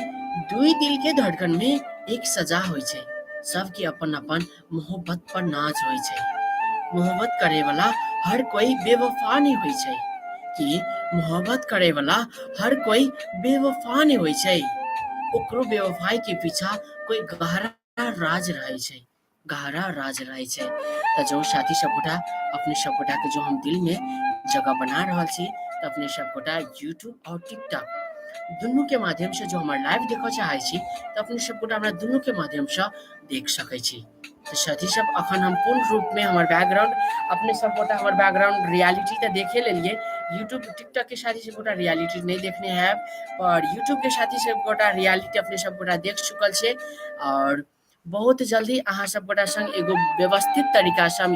दुई दिल के धड़कन में एक सजा होय छै। सबके अपन अपन मोहब्बत पर नाच होय छै। मोहब्बत करे वाला हर कोई बेवफा नहीं होय छै, कि मोहब्बत करे वाला हर कोई बेवफा नहीं होय छै। ओकरो बेवफाई के पीछा कोई गहरा राज रहे छै, गहरा राज रहे छै। तो जो साथी सब गोटा अपने सब गोटा के जो हम दिल में जगह बना रहल छी, तो अपने सब गोटा यूट्यूब और टिकटॉक दुनू के माध्यम से जो हमार लाइव देखऽ चाहे छी, तो अपने सब गोटा हमरा दुनू के माध्यम से देख सकै छी। तो साथी सब अखन हम पूर्ण रूप में हमर बैकग्राउंड अपने सब गोटा हमर बैकग्राउंड रियलिटी तो देखे लेलिए। यूट्यूब टिकटॉक के साथी सब गोटा रियलिटी नहीं देखने हैं, और यूट्यूब के साथी सब गोटा रियलिटी अपने सब गोटा देख चुकल छे। और बहुत जल्दी अहाँ सब गोटा संग एगो व्यवस्थित तरीका से हम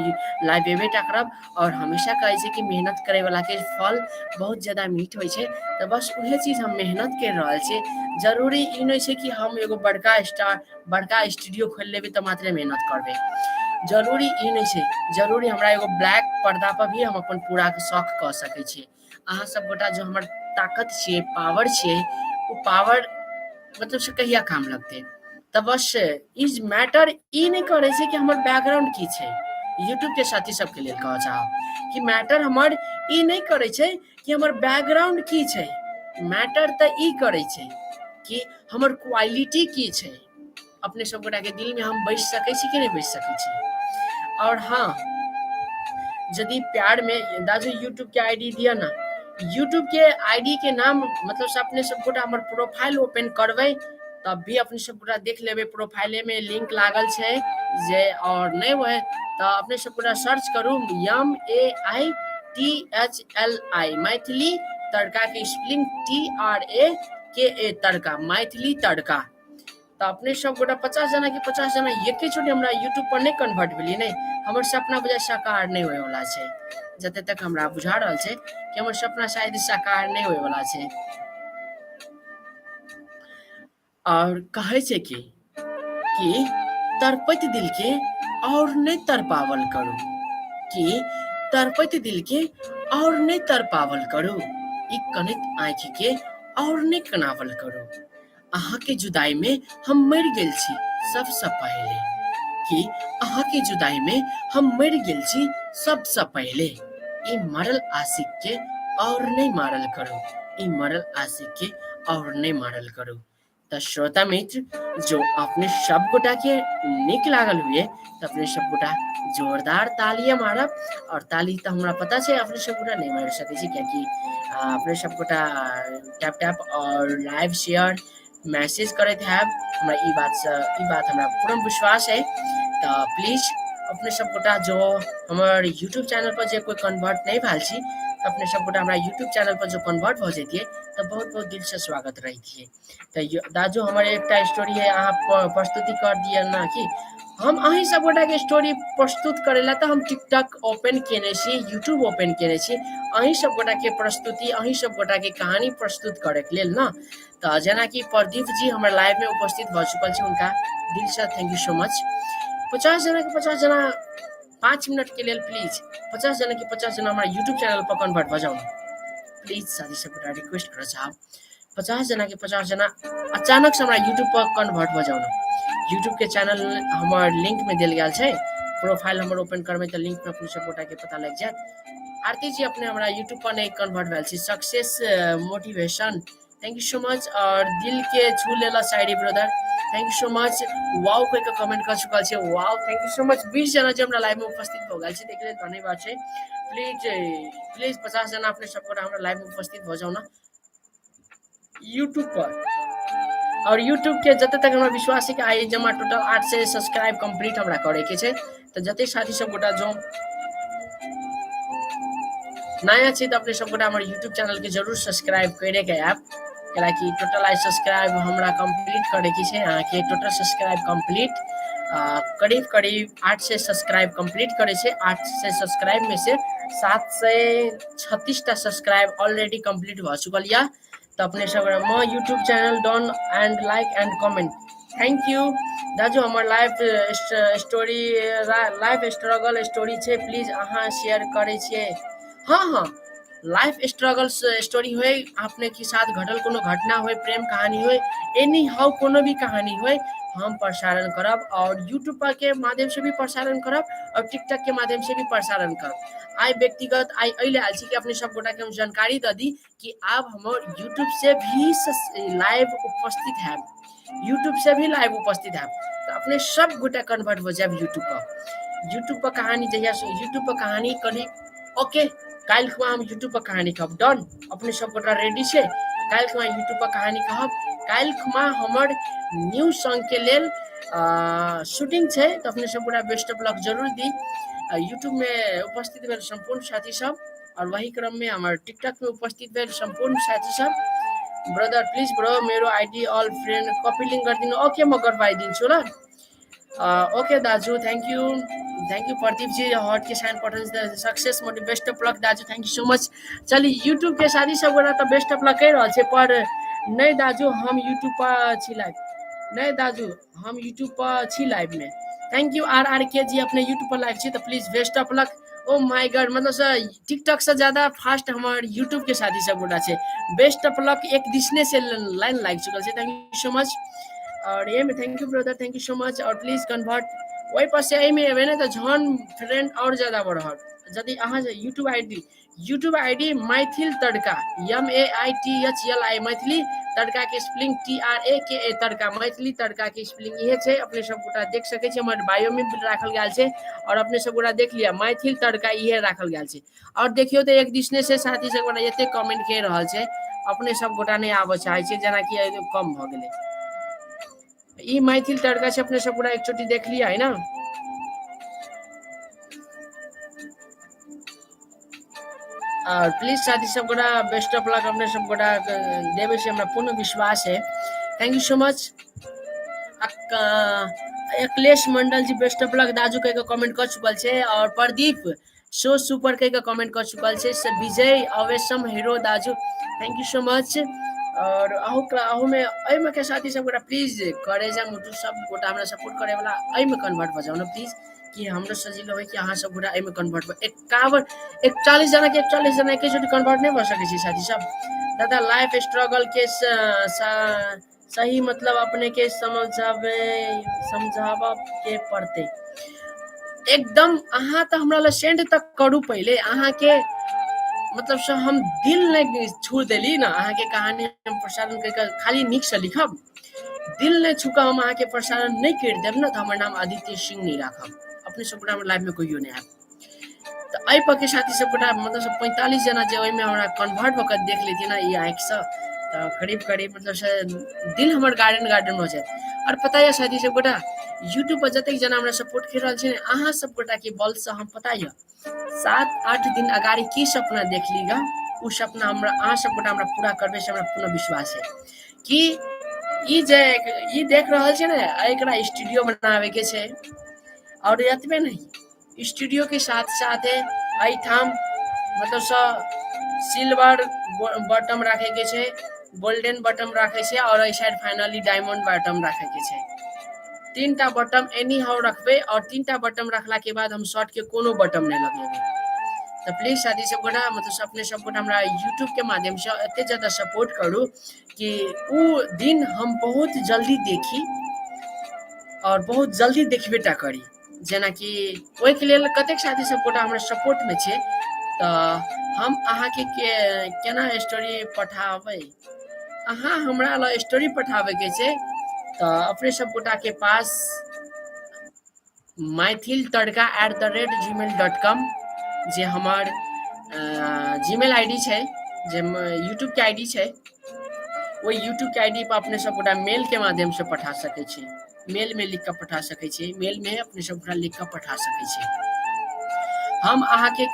लाइव एबेटा करब। और हमेशा कहै छै कि मेहनत करे वाला के फल बहुत ज्यादा मीठ होइ छै, तो बस उहे चीज हम मेहनत कर रहल छी। जरूरी ई नहीं छै कि हम एगो बड़का स्टूडियो खोल लेबै तो मात्र मेहनत करबै। जरूरी ई नहीं छै, जरूरी हमरा एगो ब्लैक पर्दा पर भी हम अपन पूरा के शौक कऽ सकै छी। अहाँ सब गोटा जो हमर ताकत छियै, पावर छियै, वो पावर मतलब से कहिया काम लगते। तो बस इज मैटर ई नहीं करे छै कि हमर बैकग्राउंड की छै। यूट्यूब के साथी सबके लेल कह चाहब कि मैटर हमर ई नहीं करे छै कि हमर बैकग्राउंड की छै। मैटर तो ई करे छै कि हमर क्वालिटी की छै। अपने सब गोटा के दिल में हम बैस सकै छी कि नहीं बैस सकै छी। और हाँ, यदि प्यार में दाजू यूट्यूब के आईडी दिया ना, यूट्यूब के आईडी के नाम मतलब से अपने सब गोटा हमर प्रोफाइल ओपन करबै, तब भी अपने सब गोटा देख लेबै प्रोफाइले में लिंक लागल छै जे। और नहीं हुए तो अपने सब गोटा सर्च करू MAITHLI मैथिली तड़का के स्पेलिंग TRAKA तड़का, मैथिली तड़का। तो अपने सब गोटा 50 जना के 50 जना एके छोटे हमरा यूट्यूब पर नहीं कन्वर्ट भेलिए। नहीं, हमर सपना बुझाय साकार नहीं होए वाला छै। जते तक हमरा बुझा रहल छै कि हमर सपना शायद साकार नहीं होए वाला छै। और कहे छै कि तड़पैत दिल के और नहीं तड़पावल करू, कि तड़पैत दिल के और नहीं तड़पावल करू, ई कनैत आँखि के और नहीं कनावल करू। अहाँ के जुदाई में हम मर गेल छी सबसे पहले, कि अहाँ के जुदाई में हम मर गेल छी सबसे पहले। ई मरल आशिक के और नहीं मारल करू, ई मरल आशिक के और नहीं मारल करू। तो श्रोता मित्र, जो अपने सब गोटा के निक लागल हुए तो अपने सब गोटा जोरदार तालियां मारब। और ताली तो हमरा पता है अपने सब गोटा नहीं मार सकै छी, कियाकि अपने सब गोटा टैप टैप और लाइव शेयर मैसेज करते हैं। हमरा ई बात हमरा पूर्ण विश्वास है। तो प्लीज अपने सब गोटा जो हमर यूट्यूब चैनल पर जो कोई कन्वर्ट नहीं भेल छी, तो अपने सब गोटा हमरा यूट्यूब चैनल पर जो कन्वर्ट हो जैतिए तो बहुत बहुत दिल से स्वागत रहिए। तो दाजू हमर एकटा स्टोरी है, अहाँ प्रस्तुति कर दिए ना कि हम अहीं सब गोटा के स्टोरी प्रस्तुत करेला तो हम टिकटॉक ओपन केने छी, यूट्यूब ओपन केने छी अहीं सब गोटा के प्रस्तुति, अहीं सब गोटा के कहानी प्रस्तुत करे के लेल ना। तो जना कि प्रदीप जी हमर लाइव में उपस्थित भ चुकल छै, उनका दिल से थैंक यू सो मच। 50 जना के 50 जना 5 मिनट के लेल प्लीज 50 जना के 50 जना हमारा यूट्यूब चैनल पर कन्वर्ट भ जाऊ प्लीज। साथी सब गोटा रिक्वेस्ट कर चाहब 50 जना के 50 जना अचानक से हमारा यूट्यूब पर कन्वर्ट हो जाओ। यूट्यूब के चैनल हमार लिंक में दिल गया है, प्रोफाइल हमर ओपन करबे तो लिंक में अपने सब गोटा के पता लग जाए। आरती जी अपने हमारा यूट्यूब पर नहीं कन्वर्ट भेल छी, success motivation thank you so much. और दिल के छू लेला साइडी brother thank you so much. Wow कोई का कमेंट कर चुकल छे, wow thank you so much. 20 जना जे हमरा लाइव में उपस्थित हो गए छे देख ले धन्यवाद छे। प्लीज 50 जना अपने सब गोटा हमरा लाइव में उपस्थित हो जाओ ना यूट्यूब पर। और यूट्यूब के जते तक हमरा विश्वास है कि आई जमा टोटल 8 से सब्सक्राइब कंप्लीट हमरा करे के छे। तो जते साथी सब गोटा जो नया छे तो अपने सब गोटा हमर यूट्यूब चैनल के जरूर सब्सक्राइब करे के ऐप, कि टोटल आई सब्सक्राइब हमरा कंप्लीट करे के छे। अहाँ के टोटल सब्सक्राइब कंप्लीट करीब करीब 8 से सब्सक्राइब कंप्लीट करे छे। 8 से सब्सक्राइब में से 736 टा सब्सक्राइब ऑलरेडी कंप्लीट भ चुकल या। तो अपने सब म YouTube channel done and like and comment thank you. दाजू हमर live story live struggle story छे, प्लीज अहाँ शेयर करे छे। हाँ लाइफ स्ट्रगल स्टोरी हुए अपने के साथ घटल कोनो घटना हुए, प्रेम कहानी हुए, एनी हाउ कोनो भी कहानी हुए हम प्रसारण करब। और यूट्यूब के माध्यम से भी प्रसारण करब और टिकटॉक के माध्यम से भी प्रसारण करब। आई व्यक्तिगत आई अइले आल छी कि अपने सब गोटा के हम जानकारी द दी कि अब हमर यूट्यूब से भी लाइव उपस्थित है, यूट्यूब से भी लाइव उपस्थित है। तो अपने सब गोटा कन्वर्ट हो जाए यूट्यूब पर कहानी जहिया यूट्यूब पर कहानी करी ओके काल्हि खुआ हम यूट्यूब पर कहानी कहब डन अपने सब गोटा रेडी छै काल्हि खुआ यूट्यूब पर कहानी कहब काल्हि खुमा हमर न्यू सॉन्ग के लेल शूटिंग छै तो अपने सब गोटा बेस्ट ऑफ लक जरूर दी यूट्यूब में उपस्थित भेल संपूर्ण साथी सब और वही क्रम में हमारे टिकटॉक में उपस्थित भेल संपूर्ण साथी सब ब्रदर प्लीज ब्रो मेरो ID all friend copy link कर दिनु ओके म करवाइदिन्छु ल ओके दाजु thank you Pradeep ji hot के साइन पठाउनु success motive best of luck दाजु थैंक यू सो मच चलिए यूट्यूब के साथी सब गोटा तो बेस्ट ऑफ लक कह रहल छै पर नहीं दाजु हम यूट्यूब पर छी लाइव नहीं दाजु हम यूट्यूब पर छी लाइव में थैंक यू आर के जी अपने यूट्यूब पर लाइव छी तो please best of luck oh my God मतलब सर टिकटॉक से ज्यादा फास्ट हमारे यूट्यूब के साथी सब गोटा छै बेस्ट ऑफ लक एक दिसने से लाइन लाग चुकल छै थैंक यू सो मच और ये में thank you brother thank you so much और प्लीज कन्वर्ट वही पर से एहि में एबे ना तो झन फ्रेंड और ज्यादा बढ़त यदि अहाँ यूट्यूब आईडी मैथिल तड़का MAITHLI मैथिली तड़का के स्पेलिंग TRAKA तड़का मैथिली तड़का के स्पेलिंग इहे छै अपने सब गोटा देख सके छी हमर बायो में राखल गेल छै और अपने सब गोटा देख लिया मैथिल तड़का इहे राखल गेल छै और देखियो तो एक दिसने से साथी सब गोटा एते कमेंट के रहल छै अपने सब गोटा नहीं आबे चाहे छै जेना कि कम भ गेलै ई मैथिल तड़का से अपने सब गोटा एक चोटी देख लिया है ना और प्लीज साथी सब गोटा बेस्ट ऑफ लक अपने सब गोटा देवे से हमरा पूर्ण विश्वास है thank you so much Akhilesh Mandal ji best of luck दाजू कह के कमेंट कर चुकल छे और प्रदीप सो सुपर कह के कमेंट कर चुकल छे विजय अवेशम हीरो दाजू थैंक यू सो मच और अहू में अई में के साथी सब गोटा प्लीज करे जा मुटु सब गोटा हमरा सपोर्ट करे वाला अई में कन्वर्ट भ जाओ ना प्लीज कि हमरो सजिलो है कि अहाँ सब गोटा अई में कन्वर्ट 41 जना के 41 जना के जोटी कन्वर्ट नहीं भ सके छी साथी सब दादा लाइफ स्ट्रगल के सही मतलब अपने के समझावा के पड़ते एकदम अहाँ तो हमरा ला सेंड तक करू पहले अहाँ के मतलब से हम दिल नहीं छू देली ना अहाँ के कहानी हम प्रसारण करके खाली निक से लिखब दिल नहीं छुका हम अहाँ के प्रसारण नहीं कर देब ना तो हमर नाम आदित्य सिंह नहीं राखब अपने सब गोटा लाइव में कोई नहीं आब तो आई पर के साथी सब गोटा मतलब 45 जना जे ओइ में हमरा कन्वर्ट होकर देख लेती ना ये आंख से तो करीब करीब मतलब से दिल हमर गार्डन हो जाए और पता है साथी सब गोटा यूट्यूब पर जतक जना हमरा सपोर्ट कर रहल छै अहाँ सब गोटा के बल से हम पता है 7-8 दिन अगाड़ी की सपना देख लीगा उ सपना हमरा अहाँ सब गोटा हमरा पूरा करबे से हमरा पूर्ण विश्वास है कि ई देख रहल छै ना एकरा स्टूडियो बनावे के छै और एतबे नहीं स्टूडियो के साथ साथ आई ठाम मतलब सिल्वर बटन रखे के छै गोल्डन बटन रखे छै और आई साइड फाइनली डायमंड बटन रखे के छै 3टा बटन एनी हाउ रखबे और 3टा बटन रखला के बाद हम शॉर्ट के कोनो बटन नहीं लगेबे तो प्लीज साथी सब गोटा मतलब अपने सब गोटा हमरा यूट्यूब के माध्यम से एते ज्यादा सपोर्ट करू कि उ दिन हम बहुत जल्दी देखी और बहुत जल्दी देखबेटा करी जेना कि ओहि के लेल कतेक साथी सब गोटा हमरा सपोर्ट में छे तो हम अहाँ के केना स्टोरी पठाबे अहाँ हमरा ला स्टोरी पठाबे के छे तो अपने सब गोटा के पास maithiltadka@gmail.com जे हमार जीमेल आईडी छे जे यूट्यूब के आईडी छे वो यूट्यूब के आईडी पर अपने सब गोटा मेल के माध्यम से पठा सके छी मेल में लिख कर पठा सके छी मेल में अपने सब गोटा लिख कर पठा सके छी हम अहाँ के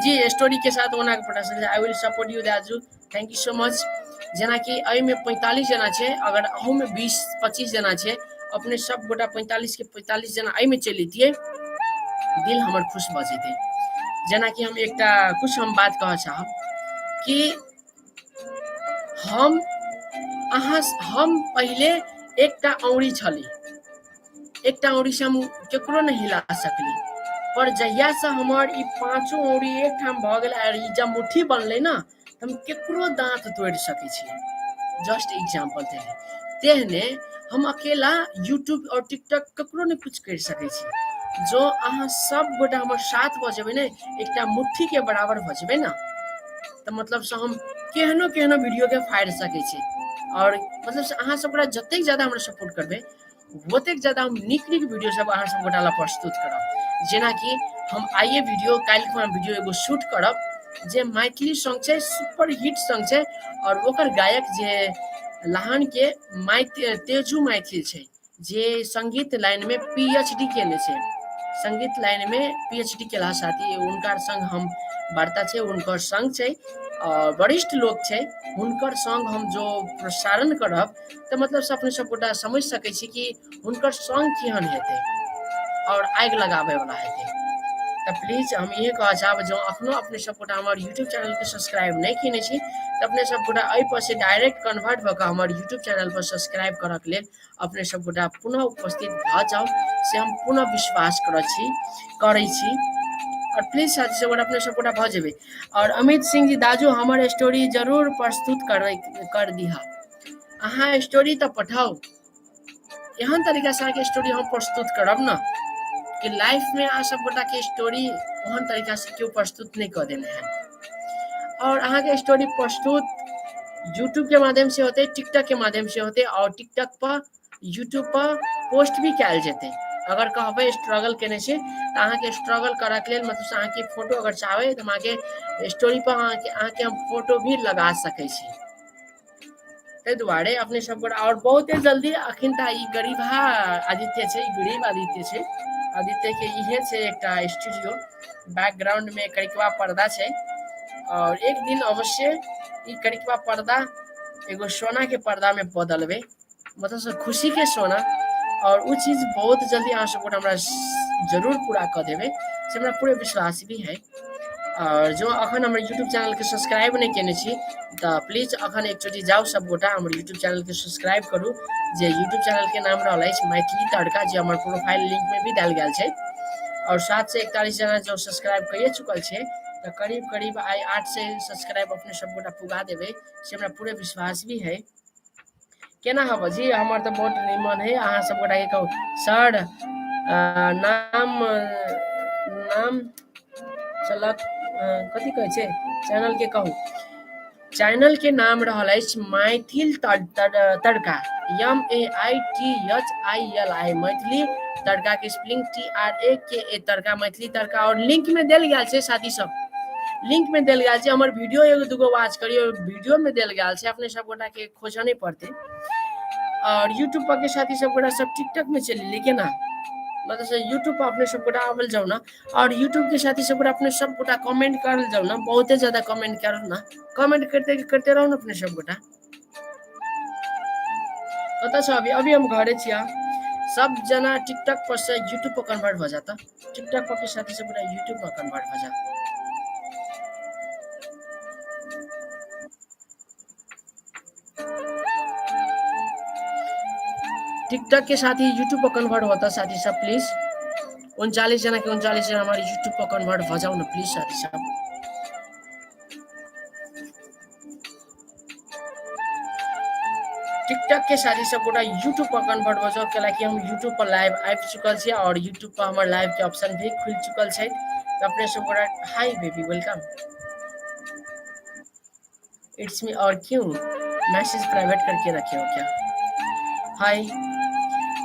जी स्टोरी के साथ ओना के पठा सके आई विल सपोर्ट यू दाजू थैंक यू सो मच जेना कि अई में 45 जना छे अगर अहू में 20-25 जना छे अपने सब गोटा 45 के 45 जना अई में चली दिए दिल हमर खुश भ जेते जेना कि हम एकटा कुछ हम बात कह चाहब कि हम पहले एकटा औरी छली एकटा औरी से हम केकरो नहीं हिला सकली पर जहिया से हमार ई पांचों औरी एक ठाम भ गेल और ई जब मुट्ठी बनले ना हम केकरो दांत तोड़ सके छी जस्ट एग्जांपल तेहने हम अकेला यूट्यूब और टिकटॉक ककरो नहीं कुछ कर सके छी जो अहाँ सब गोटा हमर साथ भ जेबे ने एकटा मुट्ठी के बराबर भ जेबे ना तो मतलब से हम केहनो वीडियो के फाड़ सके छी और मतलब से अहाँ सब जते ज्यादा हमरा सपोर्ट करबे ओतेक ज़्यादा हम नीक वीडियो सब अहाँ सब गोटा ला प्रस्तुत करब। जेना कि हम आइए वीडियो काल्हि खुना वीडियो एगो शूट करब जे मैथिली सॉन्ग छै, सुपर हिट सॉन्ग छै और ओकर गायक जे लहान के तेजू मैथिल छै, जे संगीत लाइन में पीएचडी केने छै, संगीत लाइन में पीएचडी केला साथी उनकर संग हम वार्ता छै, उनकर संग छै और वरिष्ठ लोग छै, हुनकर संग हम जो प्रसारण करब तो मतलब से अपने सब गोटा समझ सकै छी कि हुनकर सॉन्ग केहन हेतै और आगि लगाबे वाला हेतै। तो प्लीज हम ये कह चाहब जो अखनो अपने सब गोटा हमार यूट्यूब चैनल के सब्सक्राइब नहीं केने छी तो अपने सब गोटा एहि पर से डायरेक्ट कन्वर्ट भऽ कऽ हमार यूट्यूब चैनल पर सब्सक्राइब करऽ के लेल अपने सब गोटा पुनः उपस्थित भऽ जाउ से हम पुनः विश्वास करै छी और प्लीज साथी सब अपने सब गोटा भऽ जेबै। और अमित सिंह जी दाजू हमर स्टोरी जरूर प्रस्तुत कर दिहा। अहाँ स्टोरी तो पठाओ, एहन तरीका से अहाँके स्टोरी हम प्रस्तुत करब ना कि लाइफ में अहाँ सब गोटा के स्टोरी ओहन तरीका से क्यों प्रस्तुत नहीं कर देने हैं। और अहाँ के स्टोरी प्रस्तुत यूट्यूब के माध्यम से होते, टिकटॉक के माध्यम से होते और टिकटॉक पर यूट्यूब पर पोस्ट भी कल जेते। अगर कहबे स्ट्रगल केने से तो अहाँ के स्ट्रगल करे के लेल मतलब अहाँ के फोटो अगर चाहे तो अहाँ के स्टोरी पर अहाँ के हम फोटो भी लगा सकै छी। ताहि दुआरे अपने सब गोटा और बहुते जल्दी अखन ता ई गरीबहा आदित्य छै, गरीब आदित्य छै, आदित्य के इहे छै एकटा स्टूडियो, बैकग्राउंड में करिकवा पर्दा छै और एक दिन अवश्य ई करिकवा पर्दा एगो सोना के पर्दा में बदलबे, मतलब से खुशी के सोना और वो चीज बहुत जल्दी अहाँ सब गोटा हमरा जरूर पूरा कर देबे से हमरा पूरे विश्वास भी है। और जो अखन हमर यूट्यूब चैनल के सब्सक्राइब नहीं केने छी तो प्लीज अखन एक चोटी जाओ सब गोटा हमर यूट्यूब चैनल के सब्सक्राइब करू, जे यूट्यूब चैनल के नाम रहल अछि मैथिली तड़का, जे हमर प्रोफाइल लिंक में भी डाल गेल छै और 7 से 41 जना जो सब्सक्राइब कइए चुकल छै तो करीब करीब आई 8 से सब्सक्राइब अपने सब गोटा पुगा देबे से हमरा पूरे विश्वास भी है। केना हब जी हमर तो बहुत निमन है, अहाँ सब गोटा के कहू सर नाम चलत कथी कहै छै चैनल के कहू, चैनल के नाम रहल अछि मैथिल तड़का, MAITHILI मैथिली तड़का के स्पेलिंग TRAKA तड़का, मैथिली तड़का और लिंक में देल गेल छै साथी सब, लिंक में देल गेल छै, हमर वीडियो एगो दूगो वॉच करियो, वीडियो में देल गेल छै, अपने सब गोटा के खोजऽ नहीं पड़ते। और यूट्यूब पर के साथी सब गोटा सब टिकटॉक में चली लेकिन ना मतलब से यूट्यूब पर अपने सब गोटा आवल जाओ ना और यूट्यूब के साथी सब गोटा अपने सब गोटा कमेंट करल जाओ ना, बहुते ज्यादा कमेंट करो ना, कमेंट करते करते रहो ना अपने सब गोटा। पता छ अभी हम घरे छिया, सब जना टिकटॉक पर से यूट्यूब पर कन्वर्ट हो जाता, टिकटॉक पर के साथी सब गोटा यूट्यूब पर कन्वर्ट हो जाता। टिकटॉक के साथ ही यूट्यूब पर कन्वर्ट होता साथी सब प्लीज 39 जना के 39 जना हमारे यूट्यूब पर कन्वर्ट हो जाओ ना प्लीज साथी सब। टिकटॉक के साथी सब गोटा यूट्यूब पर कन्वर्ट हो जाओ कैला कि हम यूट्यूब पर लाइव आबि चुकल छी और यूट्यूब पर हमर लाइव के ऑप्शन भी खुल चुकल छै तो अपने सब गोटा hi baby welcome it's me. और क्यों मैसेज प्राइवेट करके रखे हो क्या? हाय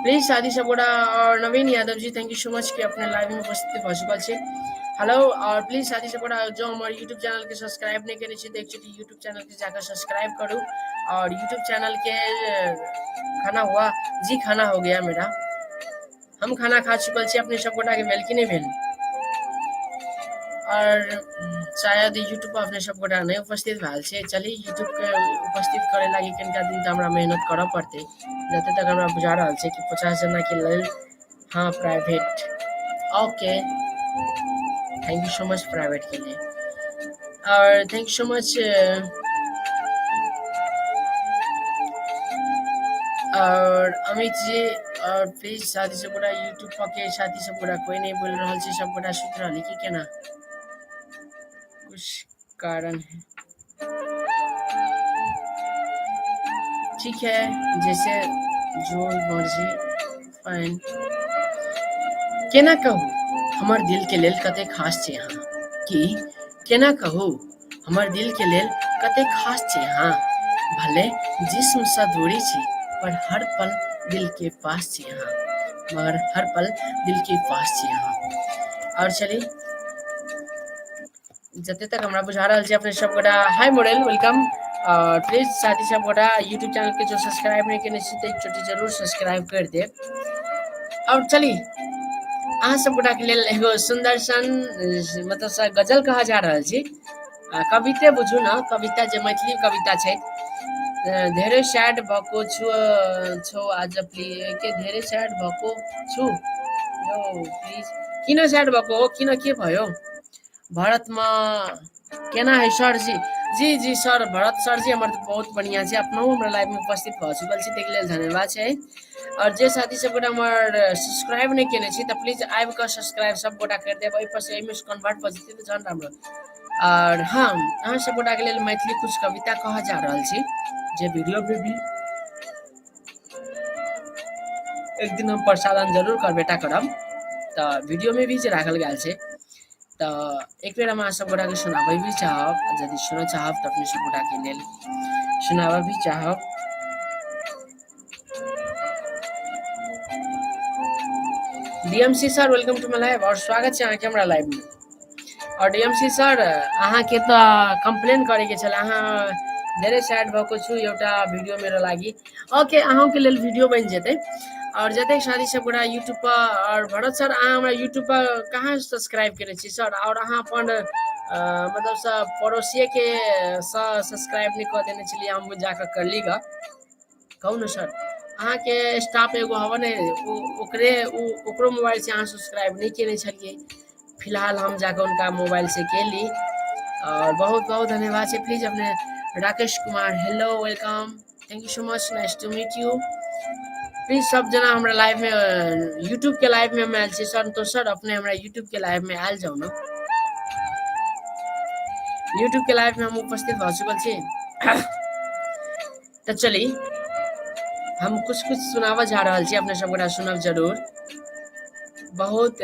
प्लीज साथी सब गोटा और नवीन Yadav ji thank you so much कि अपने लाइव में उपस्थित भ चुकल छै। हेलो और प्लीज साथी सब गोटा जो हमारे यूट्यूब चैनल के सब्सक्राइब नहीं करे छी तो एक चोटी यूट्यूब चैनल के जाकर सब्सक्राइब करूँ और यूट्यूब चैनल के खाना हुआ जी, खाना हो गया मेरा, हम खाना खा चुकल छी, अपने सब गोटा के भेल कि नहीं भेल और शायद यूट्यूब पर अपने सब गोटा नहीं उपस्थित भेल छै। चलिए यूट्यूब के उपस्थित करे लागी कनिका दिन तो हमरा मेहनत करऽ पड़ते, जते तक हमरा बुझा रहल छै कि 50 जना के लेल हाँ private okay thank you so much private के लिए और थैंक यू सो मच और अमित जी। और प्लीज साथी सब गोटा यूट्यूब पर के साथी सब गोटा कोई नहीं बोल रहा छै, सब गोटा सुत रहल कि केना कुछ कारण है, ठीक है जैसे जो मर्जी फाइन। केना कहू हमर दिल के लेल कते खास छै अहाँ, कि केना कहू हमर दिल के लेल कते खास छै अहाँ, भले जिस्म सँ दूरी छी पर हर पल दिल के पास छी हाँ, मगर हर पल दिल के पास छी हाँ। और चलिए जते तक हमरा बुझा रहल छै अपने सब गोटा हाय मॉडल वेलकम। और प्लीज साथी सब गोटा यूट्यूब चैनल के जो सब्सक्राइब नहीं केने छी तो एक छोटी जरूर सब्सक्राइब कर देब। और चली अहाँ सब गोटा के लेल एगो सुंदर सन मतलब सा गजल कहा जा रहल छी। कविते बुझू ना, कविता जे मैथिली कविता छै। धेरै सैड भएको छौ आज के धेरै सैड भएको छु यो प्लिज किन सैड भएको हो, किन के भयो भारतमा केना है सर जी। जी जी सर भरत सर जी हमर बहुत बढ़िया छै, अपनो हमरा लाइव में उपस्थित भ चुकल छी, ताहि लेल धन्यवाद छै। और जे साथी सब गोटा हमर सब्सक्राइब नहीं केने छी त प्लीज आबि कऽ सब्सक्राइब सब गोटा कर देब, एहि पर से एहिमे कन्वर्ट भ जेतै त जान राम्रो। और हाँ अहाँ सब गोटा के लेल मैथिली कुछ कविता कह जा रहल छी, जे वीडियो में भी एक दिन हम प्रसारण जरूर करबेटा करब, त वीडियो में भी जे राखल गेल छै। तो एक बेर हम अहाँ सब गोटा के सुनाबे भी चाहब, यदि सुनऽ चाहब तो अपने सब गोटा के लेल सुनाबे भी चाहब। DMC sir welcome to my live और स्वागत छै अहाँके हमरा लाइव में। और डीएमसी सर अहाँके त कंप्लेन करे के छल, अहाँ धेरै सैड भएको छु एउटा वीडियो मेरो लागि। ओके अहूँ के लेल वीडियो बन जेतै। और जते शादी सब गोटा यूट्यूब पर और भरत सर अहाँ हमरा यूट्यूब पर कहाँ सब्सक्राइब करे छी सर, और अहाँ अपन मतलब सब पड़ोसिए के सब्सक्राइब नहीं कर देने छलिए, हम जाकर कर ली गा कहू न सर। अहाँ के स्टाफ एगो हवन ओकरो मोबाइल से अहाँ सब्सक्राइब नहीं केने छलिए, फिलहाल हम जाकर उनका मोबाइल से के ली। और बहुत बहुत धन्यवाद है। प्लीज अपने Rakesh Kumar hello welcome, thank you so much, nice to meet you. Please सब जना हमरा लाइव में यूट्यूब के लाइव में हम आयल छी सर, तो सर अपने हमरा यूट्यूब के लाइव में आयल जाओ ना। यूट्यूब के लाइव में हम उपस्थित भ चुकल छी। तो चली हम कुछ कुछ सुनावा जा रहल छी, अपने सब गोटा सुनब जरूर। बहुत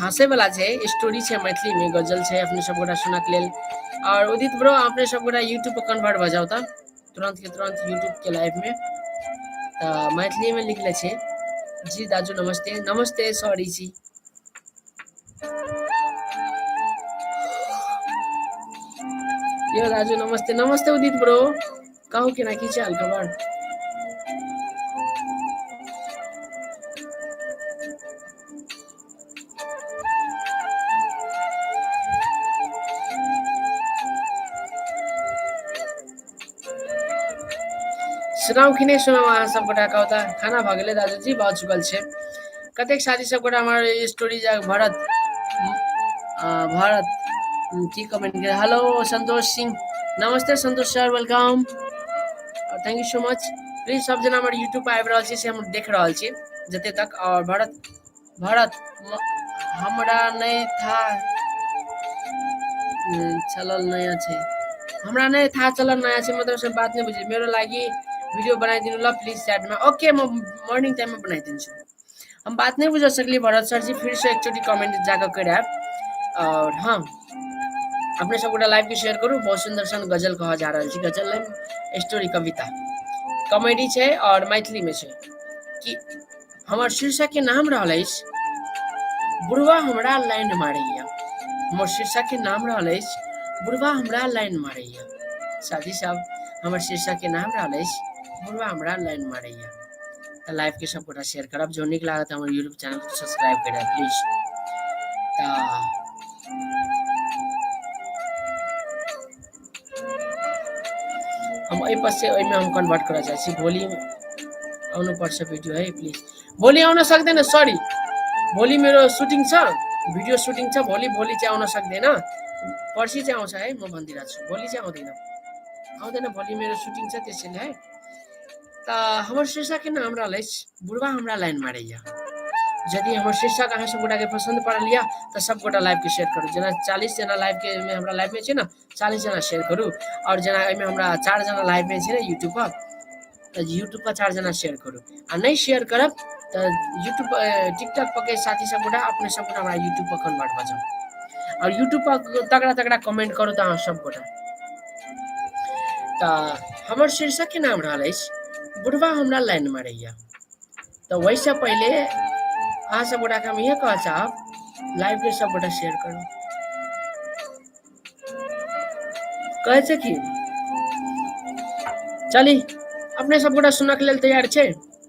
हंसे वाला छै, स्टोरी छै, मैथिली में गजल छै, अपने सब गोटा सुनक लेल। और उदित ब्रो अपने सब गोटा यूट्यूब पर कन्वर्ट भ जाओ त तुरंत के तुरंत यूट्यूब के लाइव में। मैथिली में लिखले छै जी दाजू नमस्ते नमस्ते सॉरी जी। यो दाजू नमस्ते नमस्ते उदित ब्रो, कहू केना की चाल खबर। सुनाऊ कि नहीं सुनाऊ अहाँ सब गोटा कहू त, खाना भ गेलै दाजू जी भ चुकल छै। कतेक साथी सब गोटा हमर स्टोरी भरत भरत की कमेंट करे हेलो संतोष सिंह नमस्ते संतोष सर वेलकम और thank you so much. Please सब जना हमर यूट्यूब पर आबि रहल छी से हम देख रहल छी जते तक। और भरत भरत हमरा नहीं था चलल नया छै, हमरा नहीं था चलल नया छै मतलब से बात नहीं बुझी, मेरो लागि वीडियो बनाई दिनु ल प्लीज चैट में। ओके म मॉर्निंग टाइम में बनाई दिन्छु। हम बात नहीं बुझ सकली भरत सर जी, फिर से एक चोटी कमेंट जाकर कर। और हाँ अपने सब गोटा लाइव के शेयर करू, बहुत सुंदर सन गजल कहा जा रहा है, गजल नहीं स्टोरी कविता कॉमेडी छै और मैथिली में छै कि हमर शीर्षक के नाम रहल अछि बुढ़वा हमरा लाइन मारैया। हमर शीर्षक के नाम रहल अछि बुढ़वा हमरा लाइन मारैया। साथी साहब हमर शीर्षक के नाम रहल अछि बुढ़वा हमरा लाइन मारैया। तो लाइव के सब गोटा शेयर करब, जो निक लागत हमर यूट्यूब चैनल को सब्सक्राइब करब प्लीज। हम एहि पर से ओहि में हम कन्वर्ट करऽ चाहै छी, भोली आउनु पर्छ वीडियो है प्लीज। भोली आउन सक्दैन सॉरी, भोली मेरो शूटिङ छ, भिडियो शूटिङ छ भोली, भोली चाहिँ आउन सक्दैन, पर्सि चाहिँ आउँछ है म भनिदिरहेको छु, भोली चाहिँ आउँदैन भोली मेरो शूटिङ छ त्यसैले है। त हमर शीर्षक के नाम रहल अछि बुढ़वा हमरा लाइन मारैया। यदि हमर शीर्षक अहाँ सब गोटा के पसंद पड़ल या तो सब गोटा लाइव के शेयर करू, जना 40 जना लाइव के में हमरा लाइव में छै ना 40 जना शेयर करू। और जना एमे हमरा 4 जना लाइव में छै ना यूट्यूब पर, तो यूट्यूब पर 4 जना शेयर करू। आ नहीं शेयर करब तो यूट्यूब टिकटॉक पर के साथी सब गोटा अपने सब गोटा हमरा यूट्यूब पर कन्वर्ट भ जाओ और यूट्यूब पर तगड़ा तगड़ा कमेंट करू तो सब गोटा। तो हमर शीर्षक के नाम रहल अछि बुढ़वा हमरा लाइन मारैया। तो वैसे पहले अहाँ सब गोटा के हम ये कह चाहब लाइव के सब गोटा शेयर करू कहे छै कि चली अपने सब गोटा सुनक लेल तैयार छे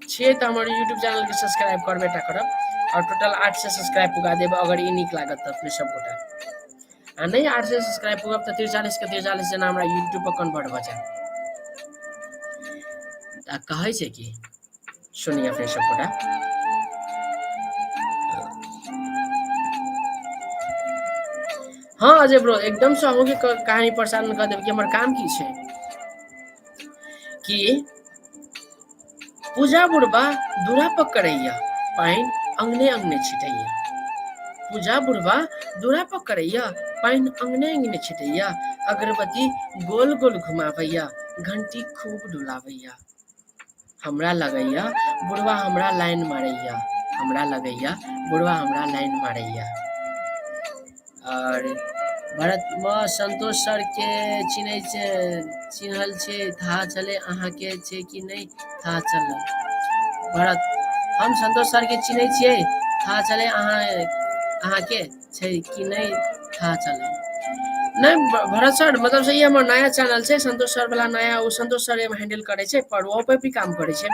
छिए तो हमारे यूट्यूब चैनल के सब्सक्राइब करबे टा करब और टोटल 8 से सब्सक्राइब पुगा देब अगर ई निक लागत तो अपने सब गोटा आ नहीं 8 से सब्सक्राइब पुगब तो 43 के 43 जना हमरा यूट्यूब पर कन्वर्ट भ जाए आ कहे छै कि सुनिए अपने सब गोटा हाँ अजय ब्रो एकदम से हमके कहानी प्रसारण कर देब कि हमर काम की छे कि पूजा बुढ़बा दूरा पर करैया पाइन अंगने अंगने छिटैया पूजा बुढ़बा दूरा पर करैया पाइन अंगने अंगने छिटैया अगरबत्ती गोल गोल घुमावैया घंटी खूब डुलावैया हमरा लगैया बुढ़वा हमरा लाइन मारैया हमरा लगैया बुढ़वा हमरा लाइन मारैया और भरत में संतोष सर के चिन्हल छे था चले अहाँ के छे कि नहीं था चले भरत हम संतोष सर के चिन्है छियै था चले अहाँ के छे कि नहीं था चले नहीं भरत सर मतलब से ये हमर नया चैनल छे संतोष सर वाला नया वो संतोष सर हैंडल करे छे पर वो पे भी काम करे छे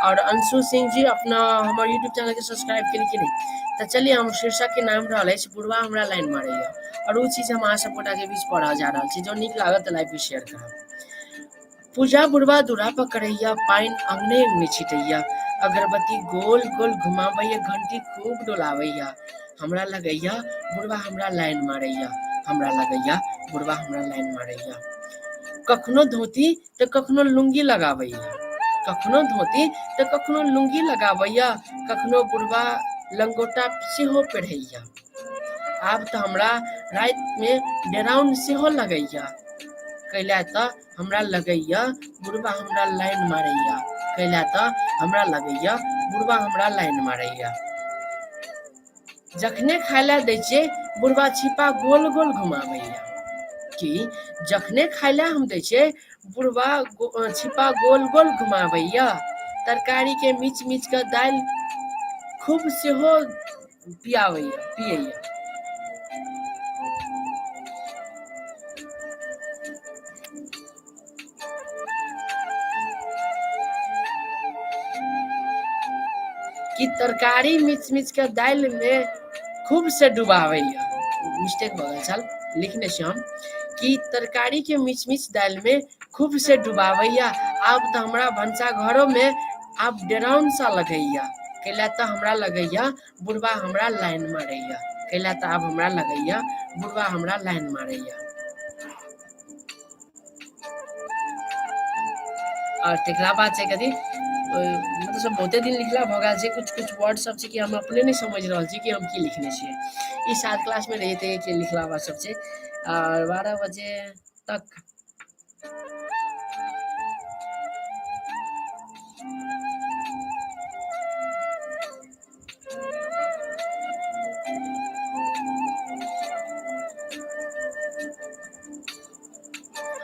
और अंशु सिंह जी अपना हमर यूट्यूब चैनल के सब्सक्राइब केली कि नहीं तो चलिए हम शीर्षक के नाम रहल है बुढ़वा हमरा लाइन मारैया और वो चीज हम अहाँ सब गोटा के बीच पढ़ा जा रहा है जो निक लागत लाइव भी शेयर करब पूजा बुढ़वा दूरा पर करैया पाइन अंगने अंगने छिटैया अगरबत्ती गोल गोल घुमावैया घंटी खूब डोलावैया हमरा लगैया बुढ़वा हमरा लाइन मारैया हमरा लगैया बुढ़वा हमरा लाइन मारैया कखनो धोती तो कखनो लुंगी लगावैया कखनो धोती तो कखनो लुंगी लगावैया कखनो बुढ़वा लंगोटा सेहो पहिरैया आब तो हमरा रात में डेराउन सेहो लगैया कैला तो हमरा लगैया बुढ़वा हमरा लाइन मारैया कैला तो हमरा लगैया बुढ़वा हमरा लाइन मारैया जखने खायला दै छियै बुढ़वा छिपा गोल गोल घुमावैया कि जखने खायला हम दै छियै बुढ़वा छिपा गोल गोल घुमावैया तरकारी के मिच मिच के दालि खूब सेहो पियैया कि तरकारी मिच मिच के दाल में खूब से डुबावैया मिस्टेक हो गया चल लिखने से हम कि तरकारी के मिच मिच दाल में खूब से डुबावैया अब तो हमरा भंसा घरों में अब डेराउन सा लगैया कैला तो हमरा लगैया बुढ़वा हमरा लाइन मारैया कैला तो अब हमरा लगैया बुढ़वा हमरा लाइन मारैया और तेकरा बाद से कथी मतलब सब बहुते दिन लिखला भ गेल छै कुछ कुछ वर्ड सब छै कि हम अपने नहीं समझ रहल छी कि हम की लिखने छियै ई 7 क्लास में रहते कि लिखला बा सब छै और 12 बजे तक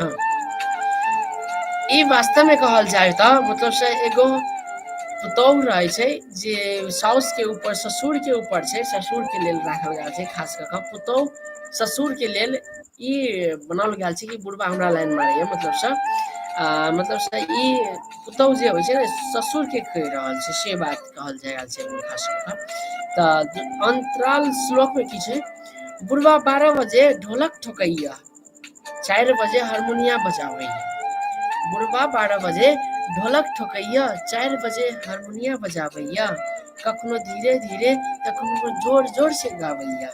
हाँ ई वास्तव में कहल जाए तो मतलब से एगो पुतौह रहे छै जे साउस के ऊपर ससुर के ऊपर छै ससुर के लेल राखल गेल छै खास कर पुतौह ससुर के लेल ई बनाओल गेल छै कि बुढ़वा हमरा लाइन मारैया मतलब से ई पुतौह जे होइ छै ने ससुर के कहि रहल छै से बात कहल जाए छै खास कर तऽ अंतराल श्लोक में की छै बुढ़वा 12 बजे ढोलक ठोकैया 4 बजे हारमोनिया बजावैया बुढ़वा 12 बजे ढोलक ठोकैया 4 बजे हारमोनिया बजावैया कखनो धीरे धीरे तो कखनो जोर जोर से गावैया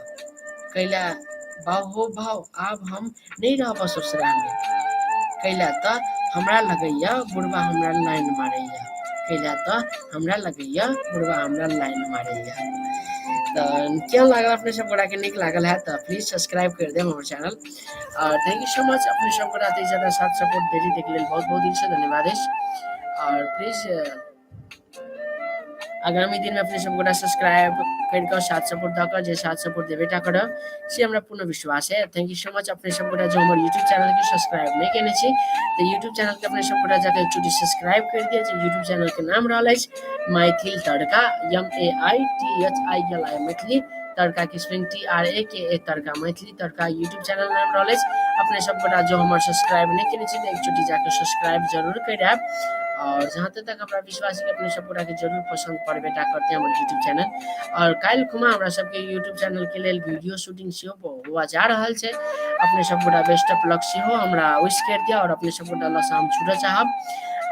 कैला भाव हो भाव आब हम नहीं रहब ससुरा में कैला तो हमरा लगैया बुढ़वा हमरा लाइन मारैया कैला तो हमरा लगैया बुढ़वा हमरा लाइन मारैया तो क्या लगा अपने सब गोटा के निक लागल है तो प्लीज सब्सक्राइब कर देम हमारे चैनल और थैंक यू सो मच अपने सब गोटा इतना ज़्यादा साथ सपोर्ट देरी देख लेल बहुत बहुत दिल से धन्यवाद और प्लीज आगामी दिन में अपने सब गोटा सब्सक्राइब करके साथ सपोर्ट दऽ कऽ जे साथ सपोर्ट देबेटा करब से हमरा पूर्ण विश्वास है। थैंक यू सो मच अपने सब गोटा जो हमर यूट्यूब चैनल के सब्सक्राइब नहीं केने छी तो यूट्यूब चैनल के अपने सब गोटा जाके एक चोटी सब्सक्राइब कर दिया। यूट्यूब चैनल के नाम रहल अछि मैथिल तड़का MAITHILI मैथिली तड़का के स्पेलिंग TRAKA तड़का मैथिली तड़का यूट्यूब चैनल नाम रहल अछि। अपने सब गोटा जो हमर सब्सक्राइब नहीं केने छी एक चोटी जाके सब्सक्राइब जरूर करब। और जहाँ तक हमरा विश्वास है कि अपने सब गोटा के जरूर पसंद पड़बेटा करते हमर यूट्यूब चैनल। और काल्हि खुमा हमरा सबके यूट्यूब चैनल के लेल वीडियो शूटिंग सेहो हुआ जा रहल छै। अपने सब गोटा बेस्ट ऑफ लक सेहो हमरा विश कर दिया और अपने सब गोटा लग हम छूटऽ चाहब।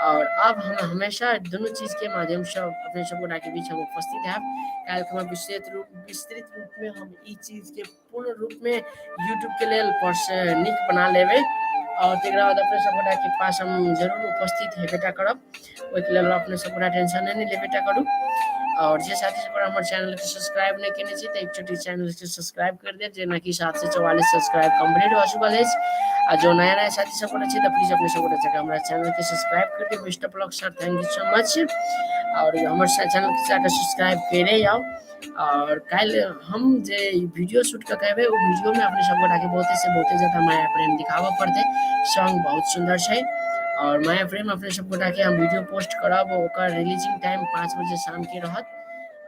और अब हम हमेशा दोनों चीज के माध्यम से अपने सब गोटा के बीच हम उपस्थित हैं। काल्हि खुमा विस्तृत रूप में हम ई चीज के पूर्ण रूप में यूट्यूब के लेल नीक बना लेबै। और तकरा बाद अपने सब गोटा के पास हम जरूर उपस्थित हेबेटा करब। ओहिके लेल अपने सब गोटा टेंशन नहीं लेबेटा करू। और जे साथी सब हमारे चैनल के सब्सक्राइब नहीं केने छी तो एक छोटी चैनल के सब्सक्राइब कर दे जेना कि 744 सब्सक्राइब कंप्लीट हो चुकल है। आ जो नया नया साथी सब गोटा छै तो प्लीज अपने सब गोटा जाके हमारा चैनल के सब्सक्राइब कर दे। Best of luck sir, thank you so much. और हमारे चैनल के जाके सब्सक्राइब करे आओ। और कल हम जे वीडियो शूट कर कहबे वो वीडियो में अपने सब गोटा के बहुते ज्यादा माया प्रेम दिखावा पड़ते। सॉन्ग बहुत सुंदर है। और माया प्रेम अपने सब गोटा के हम वीडियो पोस्ट करब ओकर रिलीजिंग टाइम 5 बजे शाम के रहत।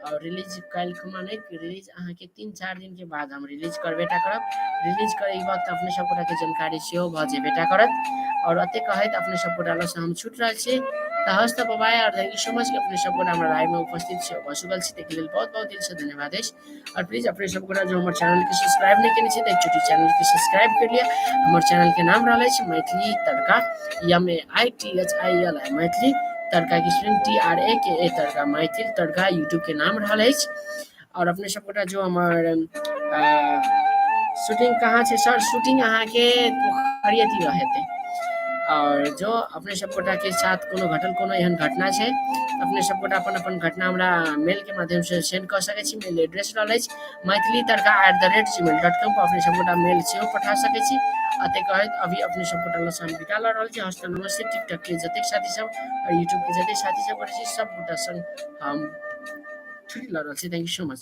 और रिलीज कल खुमा नहीं रिलीज अहाँ के 3-4 दिन के बाद हम रिलीज करबेटा करब। रिलीज करे वक्त अपने सब गोटा के जानकारी सेहो भ जेबेटा करत। और अते कहत अपने सब गोटा लग हम छूट रहल छी तो हस्त बाय और थैंक यू सो मच कि अपने सब गोटा हमारा लाइव में उपस्थित छै पॉसिबल छै के लिए बहुत बहुत दिल से धन्यवाद है। और प्लीज अपने सब गोटा जो हमारे चैनल के सब्सक्राइब नहीं केने छै तो एक छोटी चैनल के सब्सक्राइब कर लिया। हमारे चैनल के नाम रहल छै मैथिली तड़का MAITHILI मैथिली तड़का की स्पेलिंग TRAKA तड़का मैथिल तड़का यूट्यूब के नाम रहल अछि। और अपने सब गोटा जो हमार शूटिंग कहाँ छै सर? शूटिंग अहाँ के पोखरिया तीर हेतै। और जो अपने सब गोटा के साथ कोनो घटल कोनो एहन घटना छै अपने सब गोटा अपन अपन घटना हमरा मेल के माध्यम से सेंड कर सकै छी। मेल एड्रेस रहल अछि मैथिली तड़का@gmail.com पर अपने सब गोटा मेल सेहो पठा सकै छी। अते कहत अभी अपने सब गोटा लग हम विदा ल रहल छी। हस्त नमस्ते। टिकटॉक के जतेक साथी सब और यूट्यूब के जतेक साथी सब गोटा छी सब गोटा संग हम छुट्टी ल रहल छी। Thank you so much.